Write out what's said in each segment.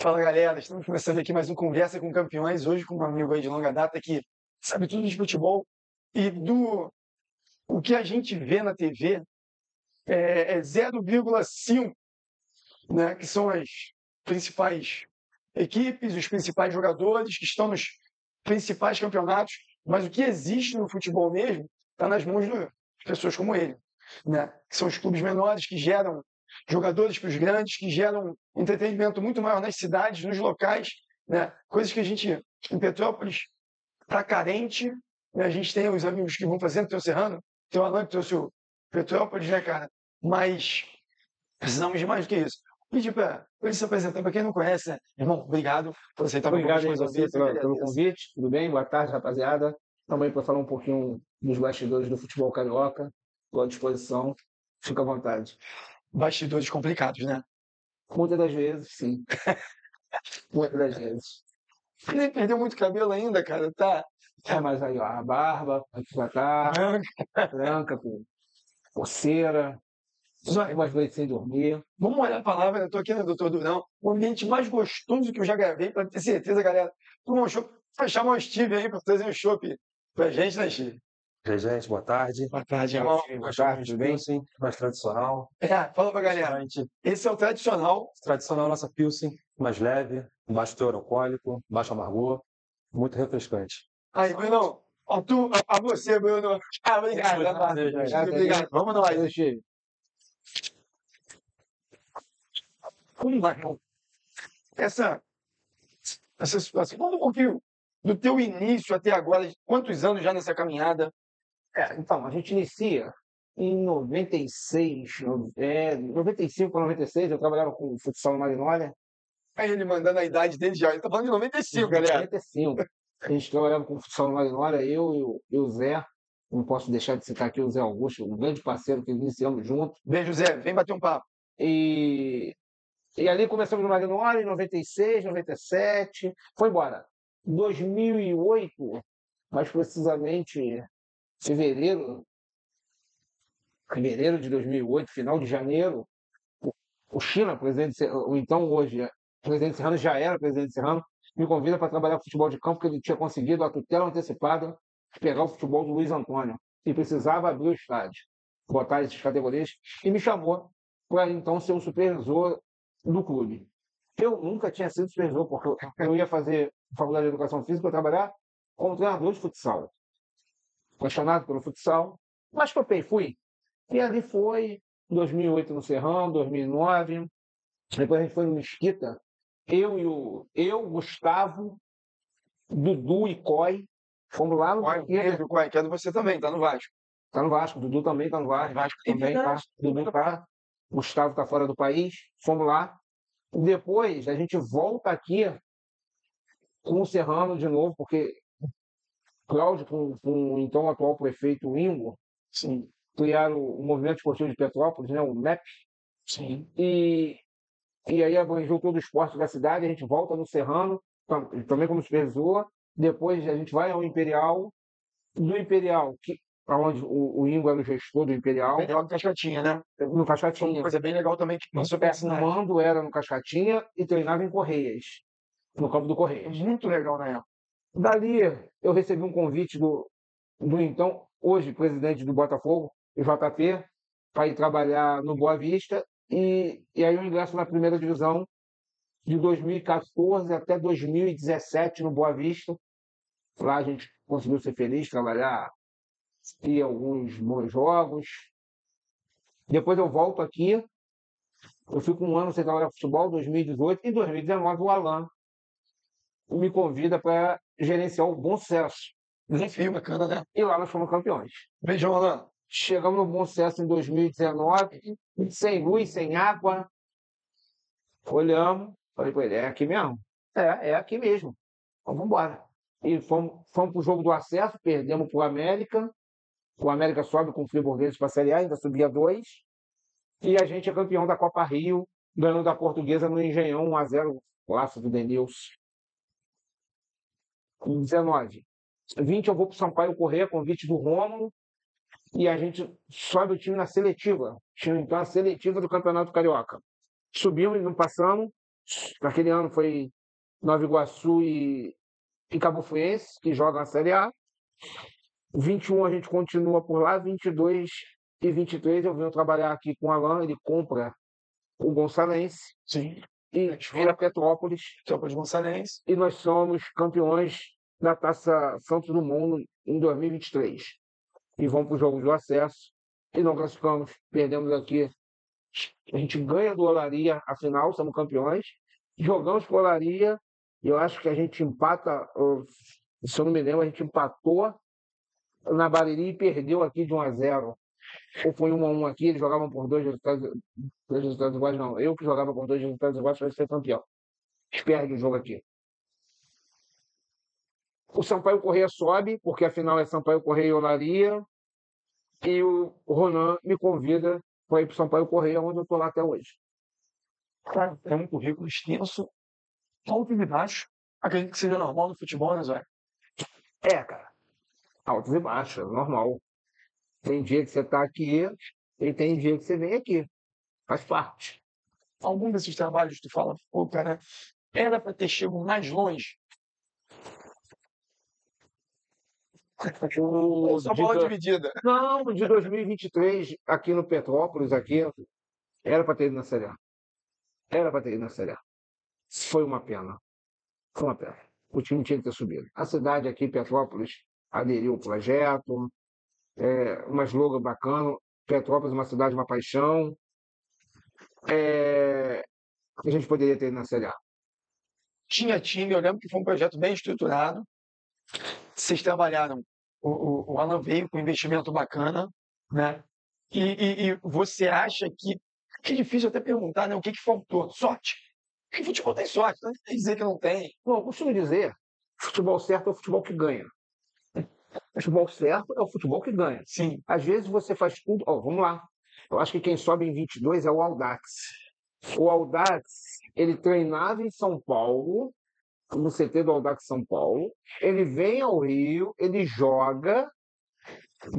Fala galera, estamos começando aqui mais um Conversa com Campeões, hoje com um amigo aí de longa data que sabe tudo de futebol e o que a gente vê na TV é 0,5, né, que são as principais equipes, os principais jogadores que estão nos principais campeonatos, mas o que existe no futebol mesmo está nas mãos de pessoas como ele, né, que são os clubes menores que geram jogadores para os grandes, que geram entretenimento muito maior nas cidades, nos locais, né? Coisas que a gente, em Petrópolis, está carente, né? A gente tem os amigos que vão fazendo, tem o Serrano, tem o Alan que trouxe o Petrópolis, né, cara? Mas precisamos de mais do que isso. Pedir para ele se apresentar, para quem não conhece, né? Irmão, obrigado por aceitar meu Obrigado convite aí mais uma você vez. pelo convite. Tudo bem? Boa tarde, rapaziada. Estamos aí para falar um pouquinho dos bastidores do futebol carioca. Estou à disposição. Fica à vontade. Bastidores complicados, né? Muitas das vezes, sim. Muitas das vezes. Ele perdeu muito cabelo ainda, cara. Tá Mas aí, ó, a barba, já tá branca, com coceira, umas noites sem dormir. Vamos olhar a palavra, eu estou aqui no Doutor Durão, o ambiente mais gostoso que eu já gravei, para ter certeza, galera. Tomar um chopp, vai chamar o Steve aí para trazer um chopp pra gente, né, Steve? E aí, gente, boa tarde. Boa tarde, irmão. Boa tarde, tudo bem? Pilsen, mais tradicional. Fala pra galera. Restaurante Esse é o tradicional. tradicional, nossa Pilsen, mais leve, baixo teor alcoólico, baixo amargor, muito refrescante. Aí, Bruno, a você, Bruno. Obrigado. Obrigado. Vamos nós. Vamos lá, irmão. Essa situação. Fala um pouquinho do teu início até agora, quantos anos já nessa caminhada? Então, a gente inicia em 96, 95 para 96, eu trabalhava com futsal no Marinólia. Aí ele mandando a idade dele já. Ele tá falando de 95, galera. 95. A gente trabalhava com futsal no Marinólia, eu e o Zé. Não posso deixar de citar aqui o Zé Augusto, um grande parceiro que iniciamos junto. Beijo, Zé. Vem bater um papo. E ali começamos no Marinólia em 96, 97, foi embora. 2008, mais precisamente fevereiro de 2008, final de janeiro, o China, o então hoje presidente Serrano, já era presidente Serrano, me convida para trabalhar com futebol de campo, porque ele tinha conseguido a tutela antecipada de pegar o futebol do Luiz Antônio e precisava abrir o estádio, botar essas categorias, e me chamou para então ser o supervisor do clube. Eu nunca tinha sido supervisor, porque eu ia fazer faculdade de educação física para trabalhar como treinador de futsal. Apaixonado pelo futsal, mas topei, fui. E ali foi 2008 no Serrão, 2009. Depois a gente foi no Mesquita. Eu, Gustavo, Dudu e Coy. Fomos lá no Mesquita. Coy, que é de você também, tá no Vasco. Tá no Vasco, Dudu também tá no Vasco. Vasco também tá. Dudu tá. Gustavo tá fora do país. Fomos lá. Depois a gente volta aqui com o Serrano de novo, porque Cláudio, com o então atual prefeito Ingo, Sim. criaram o Movimento Esportivo de Petrópolis, né, o MEP. Sim. E aí abrangeu todo o esporte da cidade, a gente volta no Serrano, também como supervisor, depois a gente vai ao Imperial, do Imperial, onde o Ingo era o gestor do Imperial. Imperial do Cascatinha, né? No Cascatinha. Uma coisa bem legal também que passou O mando era no Cascatinha e treinava em Correias, no campo do Correias. Muito legal na época. Dali eu recebi um convite do então, hoje, presidente do Botafogo, o JP, para ir trabalhar no Boa Vista, e aí eu ingresso na primeira divisão de 2014 até 2017 no Boa Vista. Lá a gente conseguiu ser feliz, trabalhar, e alguns bons jogos. Depois eu volto aqui, eu fico um ano sem trabalhar futebol, 2018, e 2019 o Alan me convida para gerenciar o Bom Sucesso. Desafio bacana, né? E lá nós fomos campeões. Beijão, Alan. Chegamos no Bom Sucesso em 2019, sem luz, sem água. Olhamos, falei para ele, é aqui mesmo? É aqui mesmo. Então vamos embora. E fomos para o jogo do acesso, perdemos para o América. O América sobe com o Friburguense para a Série A, ainda subia 2. E a gente é campeão da Copa Rio, ganhando da Portuguesa no Engenhão, 1-0, laço do Denilson. Em 19. 20 eu vou para o Sampaio Corrêa, convite do Rômulo, e a gente sobe o time na seletiva. Tinha então a seletiva do Campeonato Carioca. Subimos e não passamos, Naquele ano foi Nova Iguaçu e Cabo Friense, que jogam a Série A. 21 a gente continua por lá, 22 e 23 eu venho trabalhar aqui com o Alan, ele compra o Gonçalense Sim. e vira Petrópolis, Tropa de Gonçalves. e nós somos campeões da Taça Santos do Mundo em 2023. E vamos para os jogos do acesso e não classificamos, perdemos aqui. A gente ganha do Olaria, afinal, somos campeões. Jogamos com o Olaria, e eu acho que a gente empata, se eu não me lembro, a gente empatou na Bariri e perdeu aqui de 1-0. Ou foi 1-1 aqui, eles jogavam por dois resultados iguais, não. Eu que jogava por 2 resultados iguais para ser campeão. Perde o jogo aqui. O Sampaio Corrêa sobe, porque afinal é Sampaio Corrêa e Olaria. E o Ronan me convida para ir para o Sampaio Corrêa, onde eu estou lá até hoje. Cara, é um currículo extenso, alto e baixo. Acredito que seja normal no futebol, né, Zé? Cara. Altos e baixos, normal. Tem dia que você está aqui e tem dia que você vem aqui. Faz parte. Algum desses trabalhos tu fala, pô, cara, era para ter chegado mais longe. O Só de bola do- dividida. Não, o de 2023, aqui no Petrópolis, aqui, era para ter ido na Série A. Era para ter ido na Série A. Foi uma pena. Foi uma pena. O time tinha que ter subido. A cidade aqui, Petrópolis, aderiu ao projeto, uma slogan bacana. Petrópolis é uma cidade, uma paixão. A gente poderia ter ido na Série A. Tinha time, eu lembro que foi um projeto bem estruturado. Vocês trabalharam, o Alan veio com um investimento bacana, né? E você acha que é difícil até perguntar, né? O que faltou? Sorte. Porque futebol tem sorte, não tem dizer que não tem. Bom, eu costumo dizer, futebol certo é o futebol que ganha. Futebol certo é o futebol que ganha. Sim, Às vezes você faz tudo. Vamos lá. Eu acho que quem sobe em 22 é o Audax. O Audax, ele treinava em São Paulo, no CT do Audax São Paulo. Ele vem ao Rio, ele joga,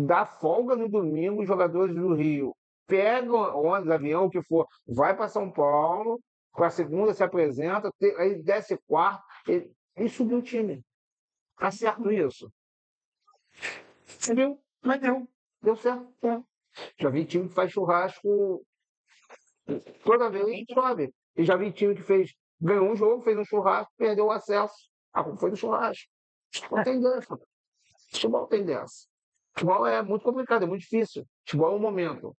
dá folga no domingo, os jogadores do Rio pegam ônibus, avião, o que for, vai para São Paulo, para a segunda se apresenta, aí desce quarto, e subiu o time. Tá certo isso. Você viu? mas Deu certo. Já vi time que faz churrasco toda vez que sobe. E já vi time que ganhou um jogo, fez um churrasco, perdeu o acesso. A culpa foi do churrasco. Não tem dessa. Futebol tem dessa. Futebol é muito complicado, é muito difícil. Futebol é um momento.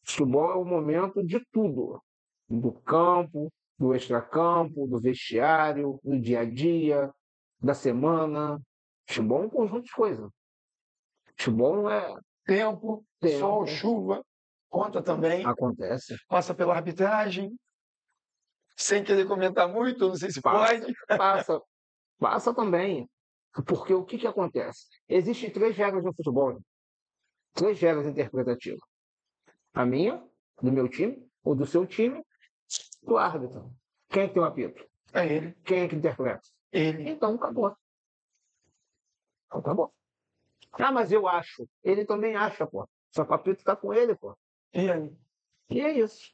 Futebol é o momento de tudo. Do campo, do extracampo, do vestiário, do dia a dia, da semana. Futebol é um conjunto de coisas. Futebol não é tempo, sol, chuva, conta também. Acontece. Passa pela arbitragem. Sem querer comentar muito, não sei se pode. Passa também. Porque o que acontece? Existem 3 regras no futebol. 3 regras interpretativas. A minha, do meu time, ou do seu time, do árbitro. Quem é que tem o apito? É ele. Quem é que interpreta? Ele. Então acabou. Então acabou. Mas eu acho. Ele também acha, pô. Só que o apito tá com ele, pô. E aí? E é isso.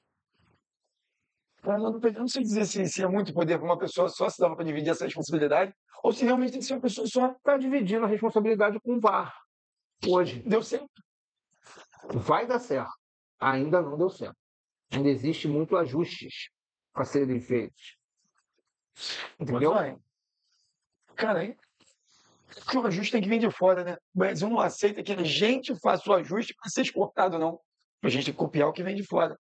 Eu não sei dizer se é muito poder para uma pessoa só, se dava para dividir essa responsabilidade, ou se realmente tem que ser uma pessoa só. Está dividindo a responsabilidade com o VAR. Hoje. Deu certo. Vai dar certo. Ainda não deu certo. Ainda existe muito ajustes para serem feitos. Entendeu? Mas, cara, aí, porque o ajuste tem que vir de fora, né? O Brasil não aceita que a gente faça o ajuste para ser exportado, não. A gente tem que copiar o que vem de fora.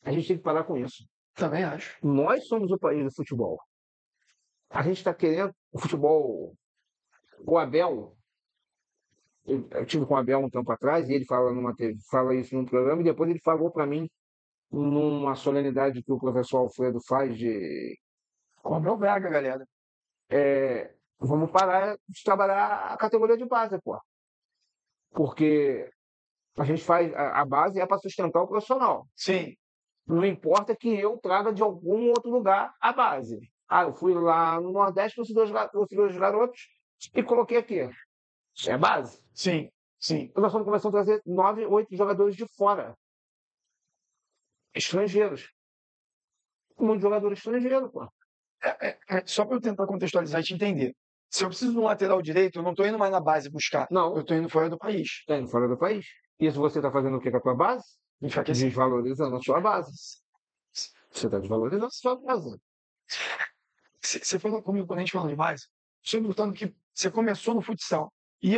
A gente tem que parar com isso. Também acho. Nós somos o país do futebol. A gente está querendo o futebol. O Abel, eu tive com o Abel um tempo atrás, e ele fala isso num programa, e depois ele falou para mim, numa solenidade que o professor Alfredo faz de. Como é o Braga, galera. Vamos parar de trabalhar a categoria de base, pô. Porque a gente faz. A base é para sustentar o profissional. Sim. Não importa que eu traga de algum outro lugar a base. Eu fui lá no Nordeste, trouxe 2 garotos e coloquei aqui. É base. Sim, sim. Nós estamos começando a trazer 9, 8 jogadores de fora. Estrangeiros. Muito jogador estrangeiro, pô. Só para eu tentar contextualizar e te entender. Se eu preciso de um lateral direito, eu não estou indo mais na base buscar. Não, Eu estou indo fora do país. tá indo fora do país. Isso você está fazendo o que com a tua base? Enfraquecer. Desvalorizando a sua base. Você está desvalorizando a sua base. Você falou comigo quando a gente falou de base, sobre o tanto que você começou no futsal. E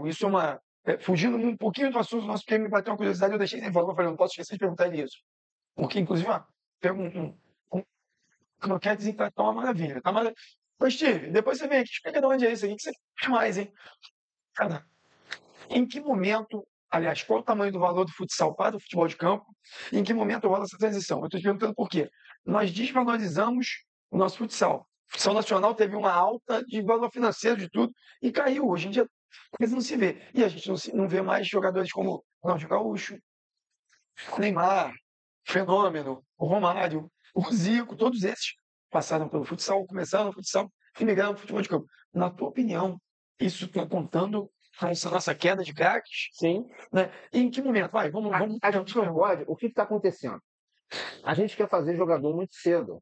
isso é uma. Fugindo um pouquinho do assunto nosso, porque me bateu uma curiosidade, eu deixei sem falar, eu falei, não posso esquecer de perguntar ele isso. Porque, inclusive, pega um croquete desinfetante, tá uma maravilha. Tá maravilha. Mas, Steve, depois você vem aqui, explica de onde é isso aqui, que você quer mais, hein? Cara, em que momento, aliás, qual o tamanho do valor do futsal para o futebol de campo? E em que momento rola essa transição? Eu estou te perguntando por quê? Nós desvalorizamos o nosso futsal. O futsal nacional teve uma alta de valor financeiro de tudo e caiu. Hoje em dia, quase não se vê. E a gente não vê mais jogadores como Ronaldinho Gaúcho, Neymar, Fenômeno, o Romário, o Zico, todos esses passaram pelo futsal, começaram no futsal e migraram para o futebol de campo. Na tua opinião, isso está contando com essa nossa queda de craques? Sim. Né? E em que momento? Vai, vamos. A gente não pode. O que está acontecendo? A gente quer fazer jogador muito cedo.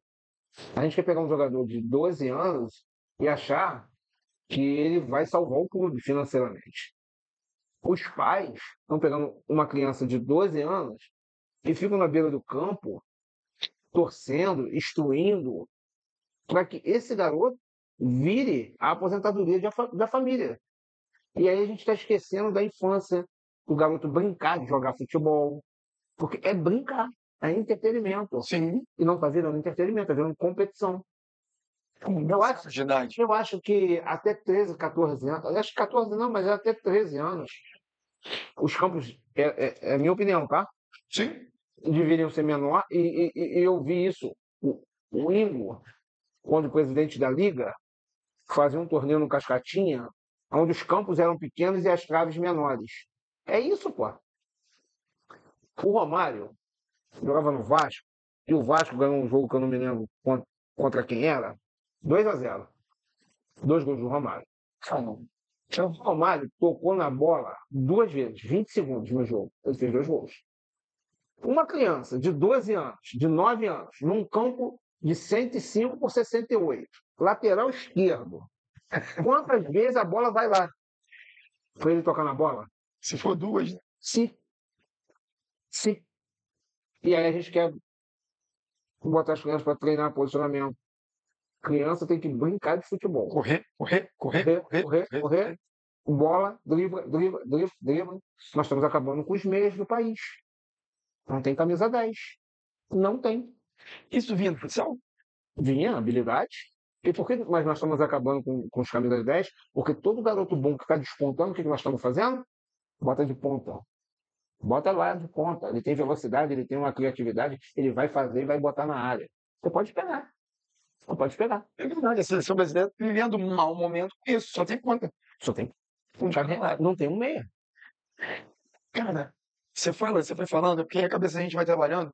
A gente quer pegar um jogador de 12 anos e achar que ele vai salvar o clube financeiramente. Os pais estão pegando uma criança de 12 anos e ficam na beira do campo torcendo, instruindo, para que esse garoto vire a aposentadoria da família. E aí a gente está esquecendo da infância, do garoto brincar de jogar futebol, porque é brincar, é entretenimento. Sim. E não está virando entretenimento, está virando competição. Eu acho que até 13, 14 anos, acho que 14 não, mas até 13 anos, os campos, é a minha opinião, tá? Sim. Deveriam ser menor, e eu vi isso. O Ingo, quando presidente da Liga, fazia um torneio no Cascatinha, onde os campos eram pequenos e as traves menores. É isso, pô. O Romário jogava no Vasco, e o Vasco ganhou um jogo que eu não me lembro contra quem era, 2-0. 2 gols do Romário. O Romário tocou na bola 2 vezes, 20 segundos no jogo. Ele fez 2 gols. Uma criança de 12 anos, de 9 anos, num campo de 105 por 68, lateral esquerdo. Quantas vezes a bola vai lá? Foi ele tocar na bola? Se for 2, né? Sim. Sim. E aí a gente quer botar as crianças para treinar posicionamento. Criança tem que brincar de futebol. Correr. Bola, dribla. Nós estamos acabando com os meios do país. Não tem camisa 10. Não tem. Isso vinha do futsal? Vinha, habilidade. E por que nós estamos acabando com os camisas 10? Porque todo garoto bom que está despontando, o que nós estamos fazendo? Bota de ponta. Bota lá de ponta. Ele tem velocidade, ele tem uma criatividade, ele vai fazer e vai botar na área. Você pode esperar. Não pode esperar. É verdade, a seleção brasileira vivendo um mau momento com isso, só tem ponta. Só tem. Um Não tem um meia. Cara, você foi falando, porque a cabeça a gente vai trabalhando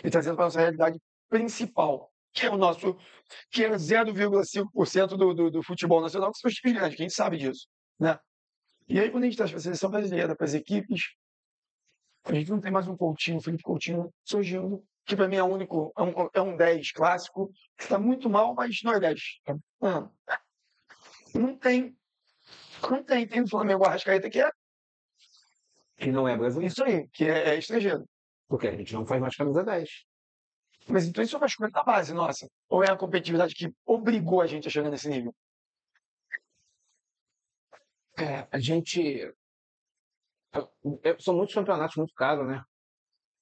e trazendo para a nossa realidade principal, que é o nosso, que é 0,5% do futebol nacional, que são os times grandes, que a gente sabe disso, né? E aí, quando a gente traz para a seleção brasileira, para as equipes, a gente não tem mais um Coutinho, Felipe Coutinho surgindo, que para mim é um 10 clássico, que está muito mal, mas não é 10. Não tem. Tem o Flamengo Arrascaeta, Que não é brasileiro. isso aí, que é estrangeiro. Porque a gente não faz mais camisa 10. Mas então isso é uma escolha da base, nossa. Ou é a competitividade que obrigou a gente a chegar nesse nível? A gente. São muitos campeonatos muito caros, né?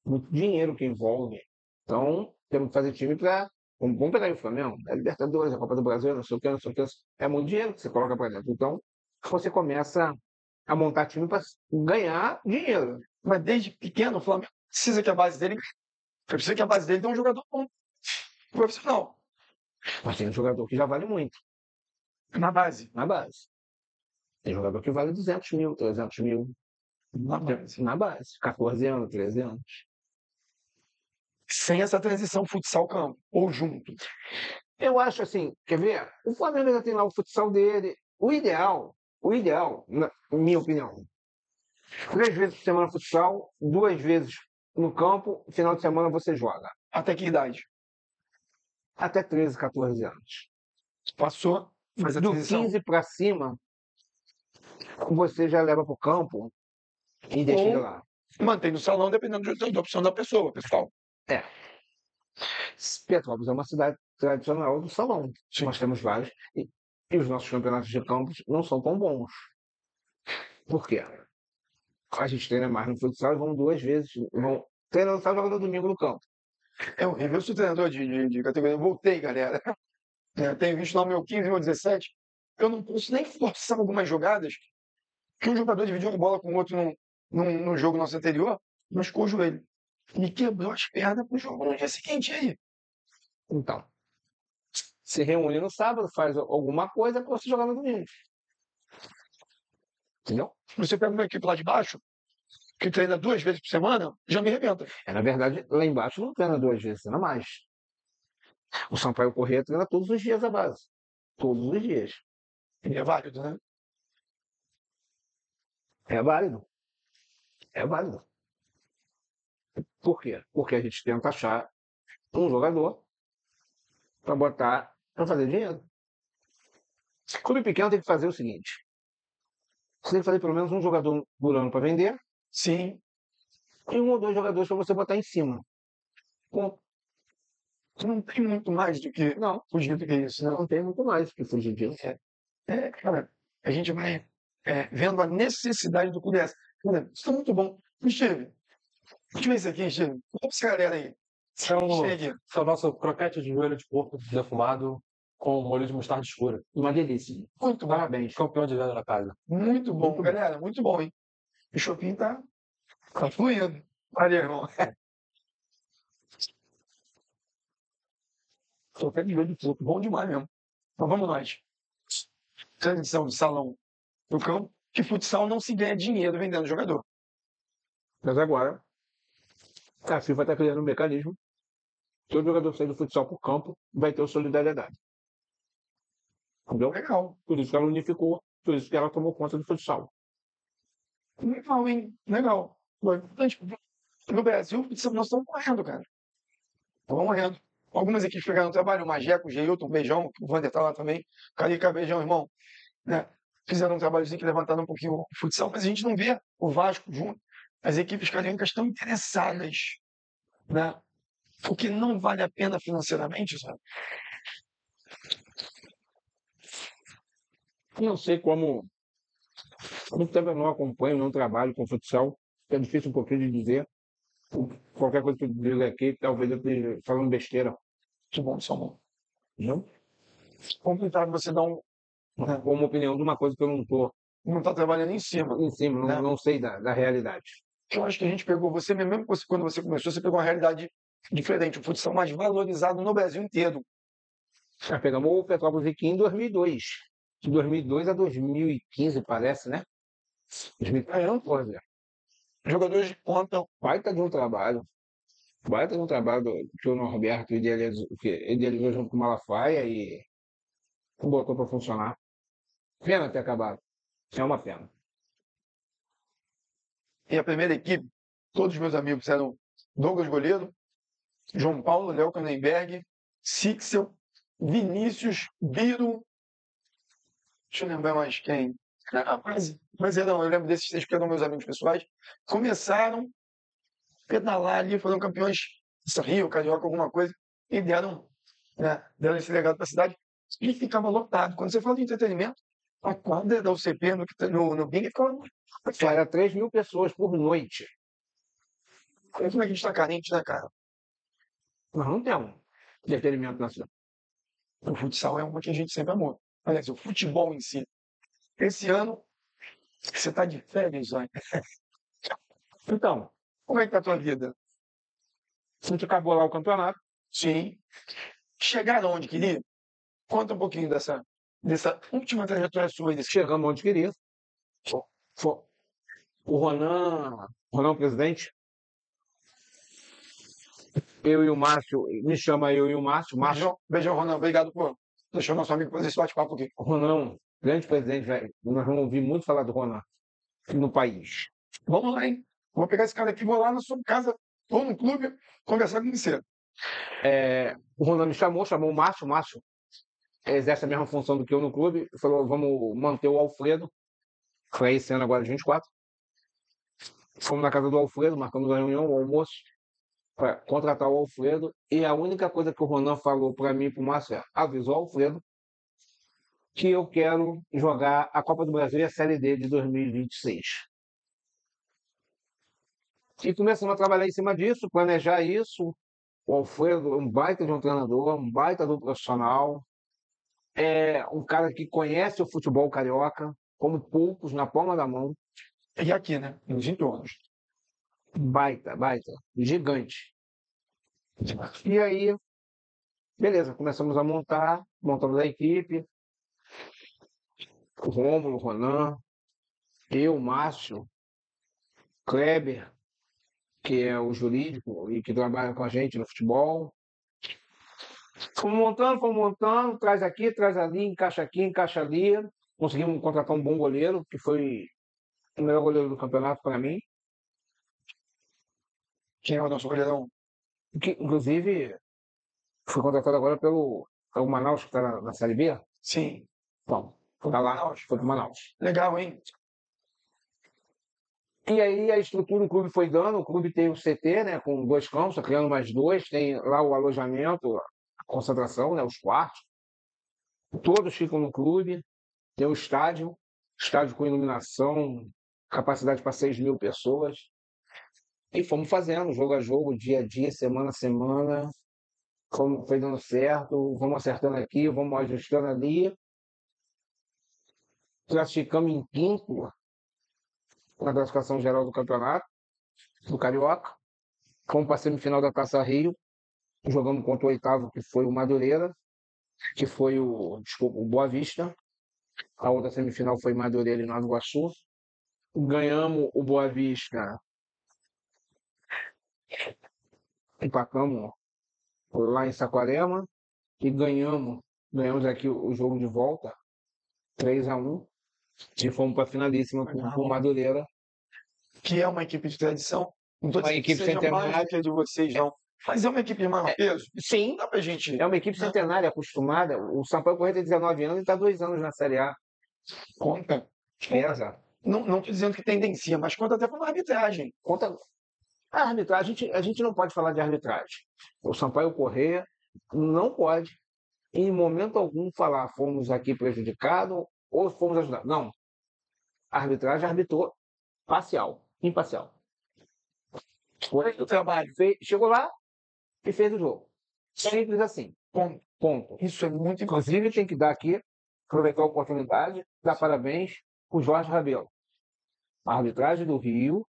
Muito dinheiro que envolve. Então, temos que fazer time para. Vamos pegar aí o Flamengo, a Libertadores, a Copa do Brasil, não sei o que, não sei o que. É muito dinheiro que você coloca para dentro. Então, você começa a montar time para ganhar dinheiro. Mas desde pequeno, o Flamengo precisa que a base dele tenha um jogador bom, profissional. Mas tem um jogador que já vale muito. Na base. Na base. Tem jogador que vale 200 mil, 300 mil. Na base. 14 anos, 13 anos. Sem essa transição futsal-campo, ou junto. Eu acho assim, quer ver? O Flamengo ainda tem lá o futsal dele. O ideal, na minha opinião, 3 vezes por semana futsal, 2 vezes no campo, final de semana você joga. Até que idade? até 13, 14 anos. Passou, faz a Do transição. 15 para cima, você já leva para o campo e deixa ele Ou lá. mantém no salão, dependendo da opção da pessoa, pessoal. É. Petrópolis é uma cidade tradicional do salão. Sim. Nós temos vários. E os nossos campeonatos de campos não são tão bons. Por quê? A gente treina mais no futsal e vão 2 vezes. Treina no sábado e joga no domingo no campo. É horrível. Eu sou treinador de categoria. Eu voltei, galera. Tenho visto lá o meu 15 e meu 17. Eu não posso nem forçar algumas jogadas que um jogador dividiu a bola com o outro num jogo nosso anterior, machucou o joelho. E quebrou as pernas pro jogo no dia seguinte aí. Então, se reúne no sábado, faz alguma coisa para você jogar no domingo. Entendeu? Você pega uma equipe lá de baixo, que treina 2 vezes por semana, já me arrebenta. Na verdade, lá embaixo não treina 2 vezes, treina mais. O Sampaio Corrêa treina todos os dias a base. Todos os dias. E é válido, né? É válido. É válido. Por quê? Porque a gente tenta achar um jogador para botar para fazer dinheiro. Clube pequeno tem que fazer o seguinte: você tem que fazer pelo menos um jogador por ano para vender Sim. e 1 ou 2 jogadores para você botar em cima. Não tem muito mais do que Não, fugir do que isso, né? não tem muito mais que fugir disso. Cara, a gente vai vendo a necessidade do clube dessa. Cara, isso tá muito bom. Steve, deixa eu ver isso aqui, Steve. Conta pra essa galera aí. Chega aqui. Esse é o nosso croquete de joelho de porco defumado com molho de mostarda escura. Uma delícia. Muito bom. Parabéns. Campeão de venda da casa. Muito bom, Muito bom. galera. Muito bom, hein? O shopping tá fluindo. Valeu, irmão. Croquete de joelho de porco. Bom demais mesmo. Então vamos nós. Transição de salão pro campo. Que futsal não se ganha dinheiro vendendo jogador. Mas agora, a FIFA está criando um mecanismo. Todo jogador sair do futsal para o campo vai ter solidariedade. Entendeu? Legal. Por isso que ela unificou, por isso que ela tomou conta do futsal. Legal, hein? Legal. Foi importante. No Brasil, nós estamos correndo, cara. Estamos correndo. Algumas equipes pegaram no trabalho, o Majeco, o Geilton, beijão, o Wander tá lá também. Carica, beijão, irmão. Né? Fizeram um trabalhozinho que levantaram um pouquinho o futsal, mas a gente não vê o Vasco junto. As equipes cariocas estão interessadas, né? Porque não vale a pena financeiramente, sabe? Não sei como. Muito tempo eu não acompanho, não trabalho com futsal. É difícil um pouquinho de dizer. Qualquer coisa que eu diga aqui, talvez eu esteja falando besteira. Que bom, Salmão. Não? Complicado você dar Com uma opinião de uma coisa que eu não estou não tá trabalhando em cima. em cima, Né? não sei da realidade. Eu acho que a gente pegou você mesmo quando você começou, você pegou uma realidade diferente, o futsal mais valorizado no Brasil inteiro. Já pegamos o Petrópolis aqui em 2002. De 2002 a 2015, parece, né? 2014. Jogadores de ponta. Baita de um trabalho. Baita de um trabalho que o Norberto idealizou junto com o Malafaia e botou para funcionar. Pena ter acabado. É uma pena. E a primeira equipe, todos os meus amigos eram Douglas Goleiro, João Paulo, Léo Canenberg, Sixel, Vinícius, Biro. Deixa eu lembrar mais quem. Mas eu lembro desses 3 que eram meus amigos pessoais. Começaram a pedalar ali, foram campeões de Rio, Carioca, alguma coisa, e deram deram esse legado para a cidade. E ficava lotado. Quando você fala de entretenimento, a quadra da UCP no Bing ficava. Era 3 mil pessoas por noite. Como é que a gente está carente, né, cara? Nós não temos entretenimento na cidade. O futsal é uma que a gente sempre amou. Aliás, o futebol em si. Esse ano, você está de férias, Zóia. Então, Como é que tá a tua vida? a gente acabou lá o campeonato. Sim. Chegaram onde queria? Conta um pouquinho dessa última trajetória sua. Chegamos onde queria. O Ronan, presidente, eu e o Márcio, me chama eu e o Márcio. Beijão, Ronan. Obrigado por deixar o nosso amigo fazer esse bate-papo aqui. O Ronan, grande presidente, velho. Nós vamos ouvir muito falar do Ronan no país. Vamos lá, hein? Vou pegar esse cara aqui, vou lá na sua casa ou no clube conversar com você. O Ronan me chamou o Márcio. O Márcio exerce a mesma função do que eu no clube. Falou, vamos manter o Alfredo. Foi esse ano agora de 24. Fomos na casa do Alfredo, marcamos a reunião, o almoço, para contratar o Alfredo. E a única coisa que o Ronan falou para mim e para o Márcio é: avisou o Alfredo que eu quero jogar a Copa do Brasil e a Série D de 2026. E começamos a trabalhar em cima disso, planejar isso. O Alfredo é um baita de um treinador, um baita do profissional. É um cara que conhece o futebol carioca, como poucos, na palma da mão. E aqui, né? Nos entornos. Baita, gigante. E aí, beleza, começamos a montamos a equipe. O Rômulo, o Ronan, eu, o Márcio, Kleber, que é o jurídico e que trabalha com a gente no futebol. Fomos montando, traz aqui, traz ali, encaixa ali. Conseguimos contratar um bom goleiro, que foi o melhor goleiro do campeonato para mim. Quem é o nosso goleirão? Que, inclusive, foi contratado agora pelo Manaus, que está na Série B. Sim. Bom, Foi tá pro lá, Manaus. foi pro Manaus. Legal, hein? E aí a estrutura do clube foi dando, o clube tem o CT, né, com 2 campos, tá criando mais 2, tem lá o alojamento, a concentração, né, os quartos. Todos ficam no clube, tem o estádio com iluminação, capacidade para 6.000 pessoas. E fomos fazendo, jogo a jogo, dia a dia, semana a semana. Foi dando certo, vamos acertando aqui, vamos ajustando ali. Classificamos em quinto na classificação geral do campeonato, do Carioca. Fomos para a semifinal da Taça Rio, jogamos contra o oitavo, que foi o Madureira, que foi o Boa Vista. A outra semifinal foi Madureira e Nova Iguaçu. Ganhamos o Boa Vista, empatamos lá em Saquarema e ganhamos aqui o jogo de volta, 3-1, e fomos para a finalíssima com o Madureira. Que é uma equipe de tradição. Não estou Uma dizendo que equipe seja mais do centenária. que a de vocês, não. Mas é uma equipe de maior peso. Sim, Dá pra gente. é uma equipe centenária, acostumada. O Sampaio Corrêa tem 19 anos e está 2 anos na Série A. Conta. Pesa. Não estou dizendo que tendencia, mas conta até com uma arbitragem. Conta. A arbitragem, a gente não pode falar de arbitragem. O Sampaio Corrêa não pode, em momento algum, falar fomos aqui prejudicados ou fomos ajudados. Não. A arbitragem arbitrou imparcial. Foi o trabalho. Chegou lá e fez o jogo. Simples assim. Ponto. Isso é muito importante. Inclusive, tem que dar aqui, aproveitar a oportunidade, dar parabéns para o Jorge Rabelo. A arbitragem do Rio,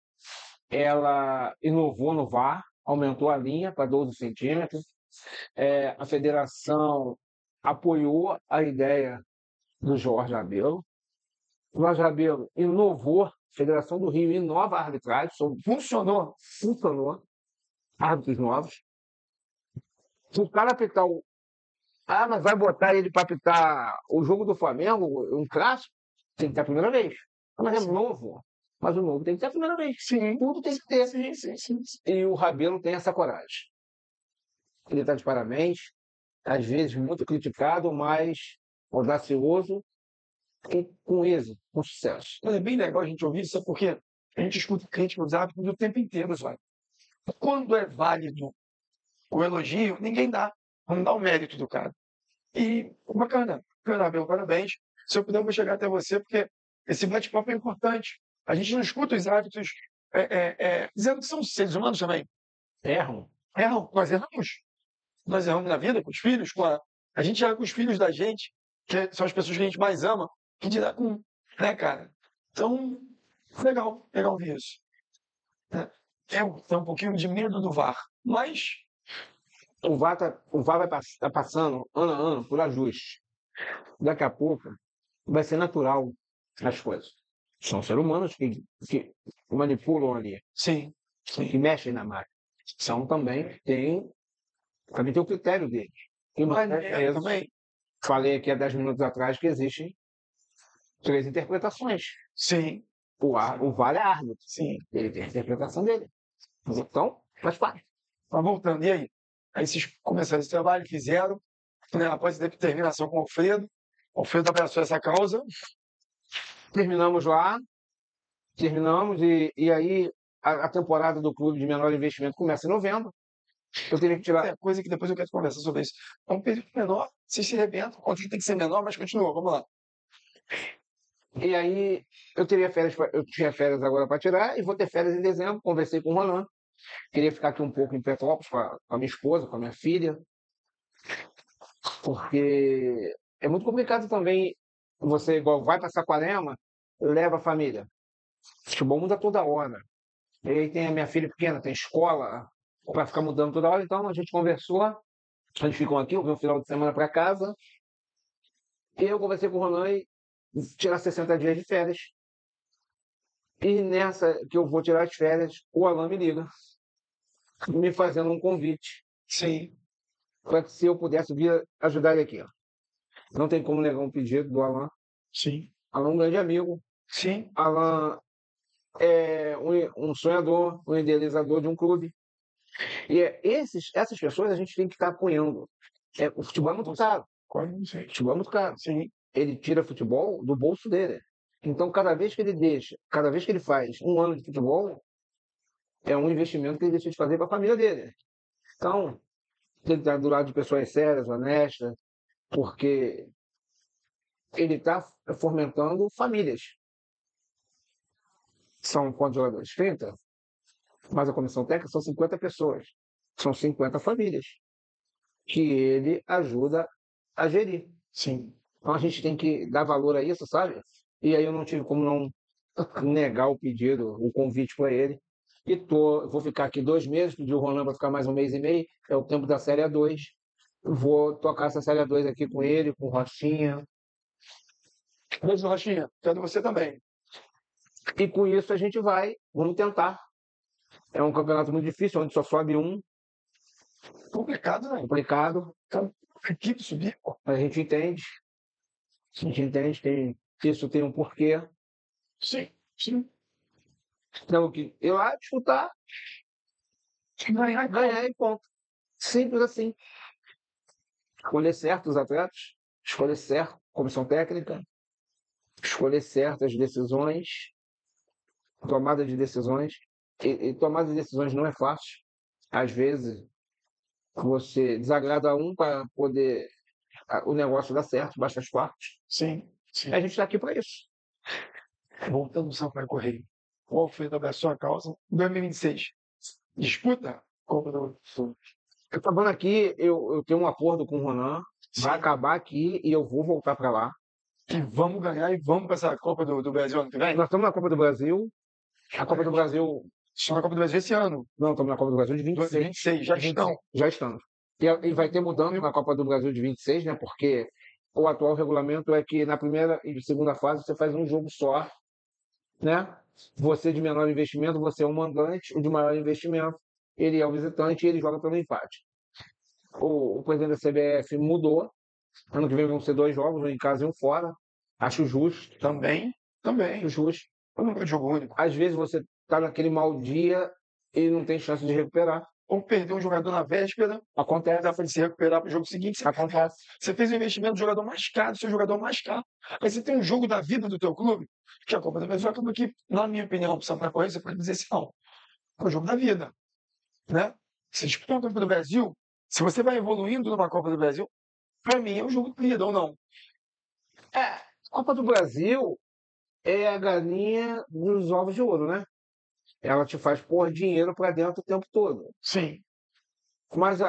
ela inovou no VAR, aumentou a linha para 12 centímetros. A federação apoiou a ideia do Jorge Rabelo. O Jorge Rabelo inovou, a Federação do Rio inova a arbitragem, funcionou. Árbitros novos. Se o cara apitar mas vai botar ele para apitar o jogo do Flamengo, um clássico, tem que ter a primeira vez. Mas é novo. Mas o novo tem que ter a primeira vez. Sim. Tudo tem que ter. Sim. E o Rabelo tem essa coragem. Ele está de parabéns, às vezes muito criticado, mas audacioso e com êxito, com sucesso. É bem legal a gente ouvir isso, porque a gente escuta críticas dos árbitros o tempo inteiro, sabe? Quando é válido o elogio, ninguém dá. Vamos dar o mérito do cara. E bacana, Abel, parabéns. Se eu puder, eu vou chegar até você, porque esse bate-papo é importante. A gente não escuta os árbitros dizendo que são seres humanos também. Erram. Nós erramos. Nós erramos na vida, com os filhos, a gente erra com os filhos da gente, que são as pessoas que a gente mais ama, que dirá com, né, cara? Então, legal ver isso. Eu tenho um pouquinho de medo do VAR, mas o VAR vai passando ano a ano por ajuste. Daqui a pouco vai ser natural as coisas. São seres humanos que manipulam ali. Sim. Que mexem na máquina. Também tem o critério deles. Eu também. Falei aqui há 10 minutos atrás que existem 3 interpretações. Sim. O VAR é árbitro. Sim. Ele tem a interpretação dele. Então, faz parte. Mas voltando, e aí? Aí vocês começaram esse trabalho, fizeram, né, após a determinação com o Alfredo abraçou essa causa. Terminamos lá, terminamos, e aí a temporada do clube de menor investimento começa em novembro. Eu teria que tirar. É coisa que depois eu quero conversar sobre isso. É um período menor, vocês se arrebentam, o contrato tem que ser menor, mas continua, vamos lá. E aí eu teria férias, eu tinha férias agora para tirar e vou ter férias em dezembro. Conversei com o Roland. Queria ficar aqui um pouco em Petrópolis com a minha esposa, com a minha filha, porque é muito complicado também. Você, igual, vai para Saquarema, leva a família. Futebol muda toda hora. E aí tem a minha filha pequena, tem escola para ficar mudando toda hora. Então a gente conversou, a gente ficou aqui, eu vim um final de semana para casa. E eu conversei com o Roland e tirar 60 dias de férias. E nessa que eu vou tirar as férias, o Alan me liga, me fazendo um convite Sim, para que se eu pudesse vir ajudar ele aqui. Ó. Não tem como negar um pedido do Alan. sim, Alan é um grande amigo. sim, Alan é um sonhador, um idealizador de um clube. E essas pessoas a gente tem que estar apoiando. O futebol é muito caro. quase, sim, Futebol é muito caro. sim, Ele tira futebol do bolso dele. Então, cada vez que ele faz um ano de futebol, é um investimento que ele deixa de fazer para a família dele. Então, tem que estar do lado de pessoas sérias, honestas, porque ele está fomentando famílias. São quantos jogadores? 30? Mas a comissão técnica são 50 pessoas. São 50 famílias que ele ajuda a gerir. sim. Então a gente tem que dar valor a isso, sabe? E aí eu não tive como não negar o pedido, o convite para ele. E vou ficar aqui 2 meses, pedi o Roland para ficar mais 1 mês e meio, é o tempo da Série A2. Vou tocar essa Série A2 aqui com ele, com o Rochinha. Beijo, Rochinha. Quero você também. E com isso a gente vamos tentar. É um campeonato muito difícil, onde só sobe um, Complicado, né? complicado. A equipe subir, pô. A gente entende. A gente entende, isso tem um porquê. Sim, sim. Então, que ir lá, disputar, ganhar e ponto. Simples assim. Escolher certo os atletas, escolher certo a comissão técnica, escolher certas decisões, tomada de decisões. E tomada de decisões não é fácil. Às vezes, você desagrada um para poder o negócio dar certo, baixa as partes. Sim, sim. A gente está aqui para isso. Voltando ao Sampaio Correia. O Alfredo abraçou a causa. 2026. Disputa Copa do Sul. Eu estou aqui, eu tenho um acordo com o Roland, vai Sim. acabar aqui e eu vou voltar para lá. E vamos ganhar e vamos para essa Copa do Brasil ano que vem? Nós estamos na Copa do Brasil. A Copa do Brasil. Estamos na Copa do Brasil esse ano. Não, estamos na Copa do Brasil de 26. 2026, já estão. Já estamos. E vai ter mudança na Copa do Brasil de 26, né? Porque o atual regulamento é que na primeira e segunda fase você faz um jogo só, né? Você de menor investimento, você é um mandante, o de maior investimento, ele é o visitante e ele joga pelo empate. O presidente da CBF mudou. Ano que vem vão ser 2 jogos, um em casa e um fora. Acho justo. Também. Acho justo. Eu não gosto de jogo único. Às vezes você está naquele mau dia e não tem chance de recuperar. Ou perder um jogador na véspera, Acontece. dá para ele se recuperar para o jogo seguinte. Acontece. Você fez um investimento do jogador mais caro, seu jogador mais caro. Aí você tem um jogo da vida do teu clube, que é a Copa do Brasil acaba que, na minha opinião, para o Sampaio Correia, você pode dizer assim, não. É o jogo da vida. Né? Se disputar uma Copa do Brasil, se você vai evoluindo numa Copa do Brasil, para mim é um jogo de vida ou não. A Copa do Brasil é a galinha dos ovos de ouro, né? Ela te faz pôr dinheiro para dentro o tempo todo. Sim. Mas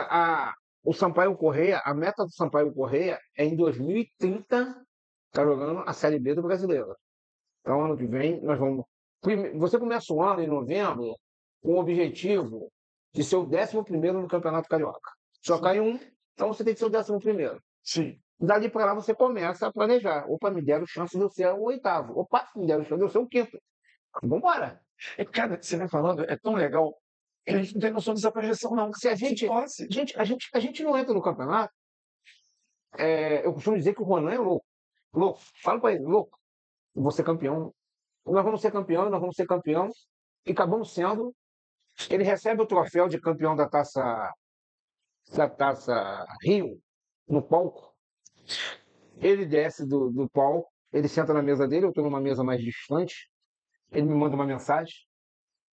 o Sampaio Correia, a meta do Sampaio Correia é em 2030 estar jogando a Série B do Brasileiro. Então, ano que vem, nós vamos. Você começa o ano em novembro com o objetivo de ser o 11º no Campeonato Carioca. Só cai um, então você tem que ser o 11º. Sim. Dali para lá você começa a planejar. Opa, me deram chance de eu ser o 8º. Opa, me deram chance de eu ser o 5º. Vamos embora. Cara, você vai falando, é tão legal. A gente não tem noção dessa projeção, não. Se a gente não entra no campeonato, eu costumo dizer que o Ronan é louco. Louco. Fala para ele, louco. Vou ser campeão. Nós vamos ser campeão, nós vamos ser campeão. E acabamos sendo. Ele recebe o troféu de campeão da Taça da Taça Rio, no palco, ele desce do palco, ele senta na mesa dele, eu estou numa mesa mais distante, ele me manda uma mensagem.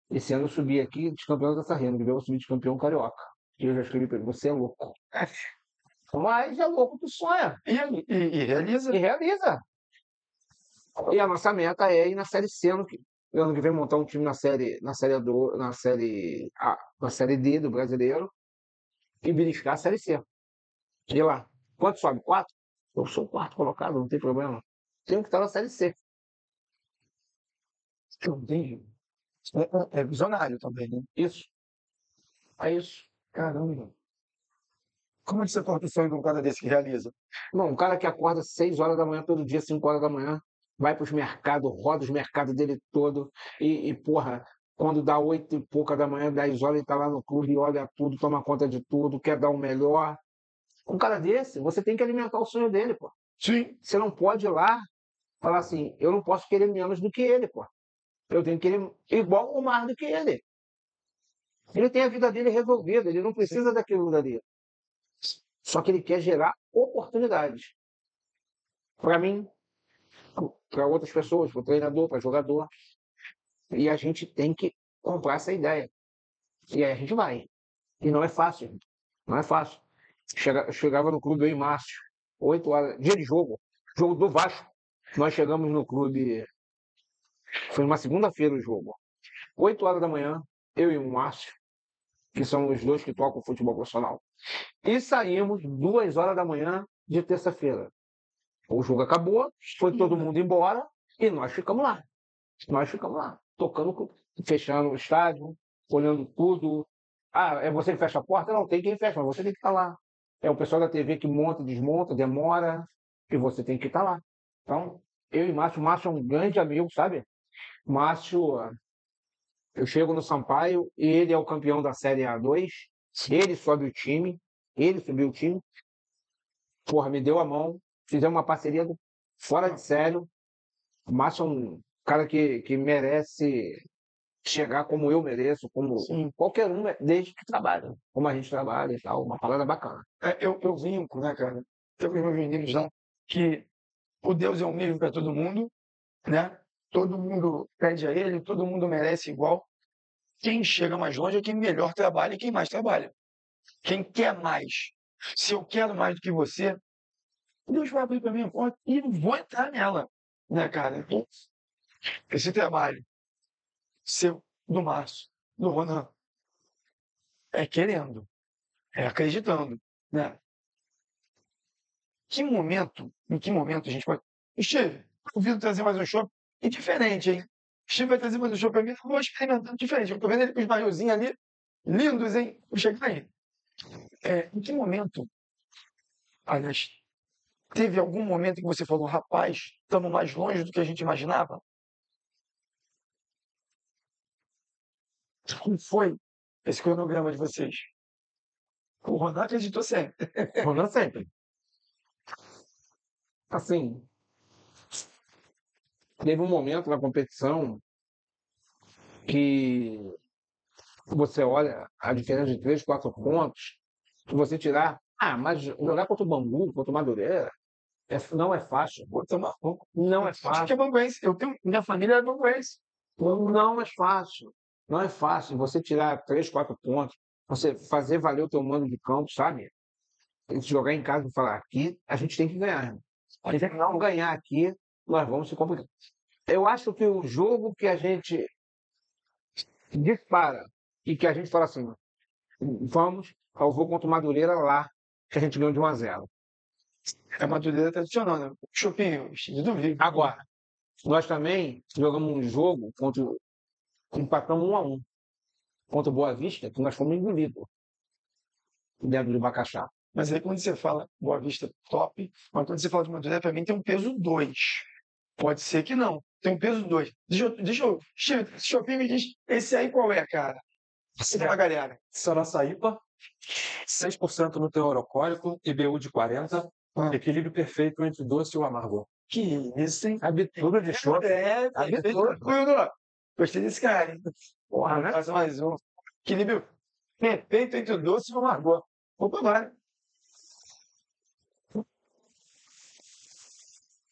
Esse ano eu subi aqui de campeão da Taça Rio, no que eu subi de campeão carioca. E eu já escrevi para ele, você é louco. Mas é louco que sonha. E realiza. E realiza. E a nossa meta é ir na Série C ano que vem montar um time na série A, na série D do brasileiro e beliscar a Série C. E lá, quanto sobe? 4? Eu sou o quarto colocado, não tem problema. Tenho que estar na Série C. Eu entendi. É visionário também, né? Isso. É isso. Caramba. Como é que você corta o sonho de um cara desse que realiza? Bom, um cara que acorda 6 horas da manhã todo dia, 5 horas da manhã, vai para os mercados, roda os mercados dele todo e, porra, quando dá 8 e pouca da manhã, 10 horas, ele tá lá no clube, olha tudo, toma conta de tudo, quer dar o melhor. Um cara desse, você tem que alimentar o sonho dele, pô. Sim. Você não pode ir lá falar assim, eu não posso querer menos do que ele, pô. Eu tenho que querer igual ou mais do que ele. Ele tem a vida dele resolvida, ele não precisa daquilo dali. Só que ele quer gerar oportunidades. Para mim, para outras pessoas, para o treinador, para o jogador. E a gente tem que comprar essa ideia. E aí a gente vai. E não é fácil. Não é fácil. Chegava no clube eu e Márcio, 8 horas, dia de jogo do Vasco. Nós chegamos no clube, foi uma segunda-feira o jogo. 8 horas da manhã, eu e o Márcio, que são os dois que tocam futebol profissional. E saímos 2 horas da manhã de terça-feira. O jogo acabou, foi todo mundo embora e nós ficamos lá. Nós ficamos lá, tocando, fechando o estádio, olhando tudo. Ah, é você que fecha a porta? Não, tem quem fecha, mas você tem que estar lá. É o pessoal da TV que monta, desmonta, demora, e você tem que estar lá. Então, eu e Márcio é um grande amigo, sabe? Márcio, eu chego no Sampaio e ele é o campeão da Série A2, ele sobe o time, ele subiu o time, porra, me deu a mão, fizemos uma parceria fora de sério. O Márcio é um cara que merece chegar como eu mereço, como qualquer um, desde que trabalha, como a gente trabalha e tal, uma palavra bacana. Eu vinco, né, cara? Eu com os meus meninos lá, que o Deus é o mesmo para todo mundo, né? Todo mundo pede a ele, todo mundo merece igual. Quem chega mais longe é quem melhor trabalha e quem mais trabalha. Quem quer mais. Se eu quero mais do que você, Deus vai abrir para mim a porta e eu vou entrar nela, né, cara? Então, esse trabalho seu, do Márcio, do Ronan, é querendo, é acreditando, né? Em que momento a gente pode... Steve, convido trazer mais um show e diferente, hein? Steve vai trazer mais um show para mim, eu vou experimentando diferente. Eu tô vendo ele com os maiozinhos ali, lindos, hein? Vou chegar aí. Em que momento, aliás, teve algum momento que você falou, rapaz, estamos mais longe do que a gente imaginava? Como foi esse cronograma de vocês? O Ronan acreditou sempre. Ronan sempre. Assim, teve um momento na competição que você olha a diferença de 3, 4 pontos, que você tirar, mas jogar contra o Bangu, contra o Madureira, não é fácil. Não é Acho fácil. que é banguense. Minha família é banguense. Não é fácil. Não é fácil você tirar 3, 4 pontos, você fazer valer o teu mando de campo, sabe? Jogar em casa e falar, aqui a gente tem que ganhar. Irmão. A gente não ganhar aqui, nós vamos se complicar. Eu acho que o jogo que a gente dispara e que a gente fala assim, vamos ao jogo contra o Madureira lá, que a gente ganhou de 1-0. É a Madureira tradicional, né? Chopinho, estilo do Rio. Agora, nós também jogamos um jogo empatamos 1-1 contra o Boa Vista, que nós fomos engolidos dentro do Bacaxá. Mas aí quando você fala Boa Vista top, mas quando você fala de Madureira, para mim tem um peso 2. Pode ser que não. Tem um peso 2. Deixa eu... Chopinho me diz, esse aí qual é, cara? Esse pra galera. Saraçaípa, 6% no teor alcoólico, IBU de 40, equilíbrio perfeito entre o doce e o amargo. Que isso, hein? Abertura de show. Abertura. Gostei desse cara, hein? Porra, né? Faz mais um. Equilíbrio perfeito entre o doce e o amargo. Opa, vai.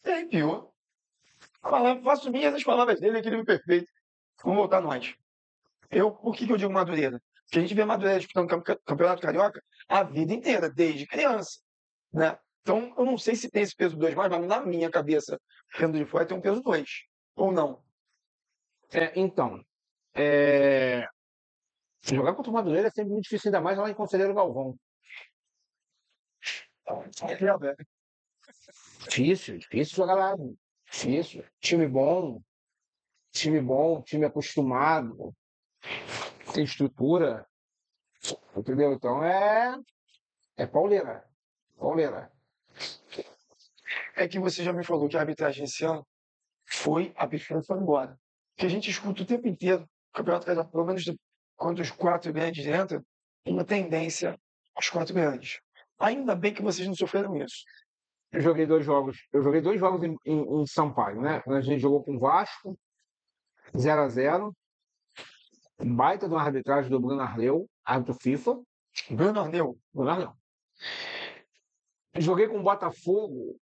E aí, pior. Faço minhas as palavras dele, aquele perfeito. Vamos voltar nós. Por que eu digo Madureira? Porque a gente vê Madureira disputando Campeonato Carioca a vida inteira, desde criança, né? Então, eu não sei se tem esse peso 2 mais, mas na minha cabeça, vendo de fora, tem um peso 2. Ou não? Então, jogar contra o Madureira é sempre muito difícil, ainda mais lá em Conselheiro Galvão. Difícil jogar lá. Difícil. Time bom, time acostumado, tem estrutura, entendeu? Então é pauleira. Pauleira. É que você já me falou que a arbitragem esse ano foi arbitragem foi embora. Que a gente escuta o tempo inteiro, o Campeonato Carioca, pelo menos quando os 4 grandes entram, uma tendência aos 4 grandes. Ainda bem que vocês não sofreram isso. Eu joguei dois jogos em Sampaio, né? A gente jogou com o Vasco, 0-0. Baita de uma arbitragem do Bruno Arleu, árbitro FIFA. Bruno Arleu. Joguei com o Botafogo,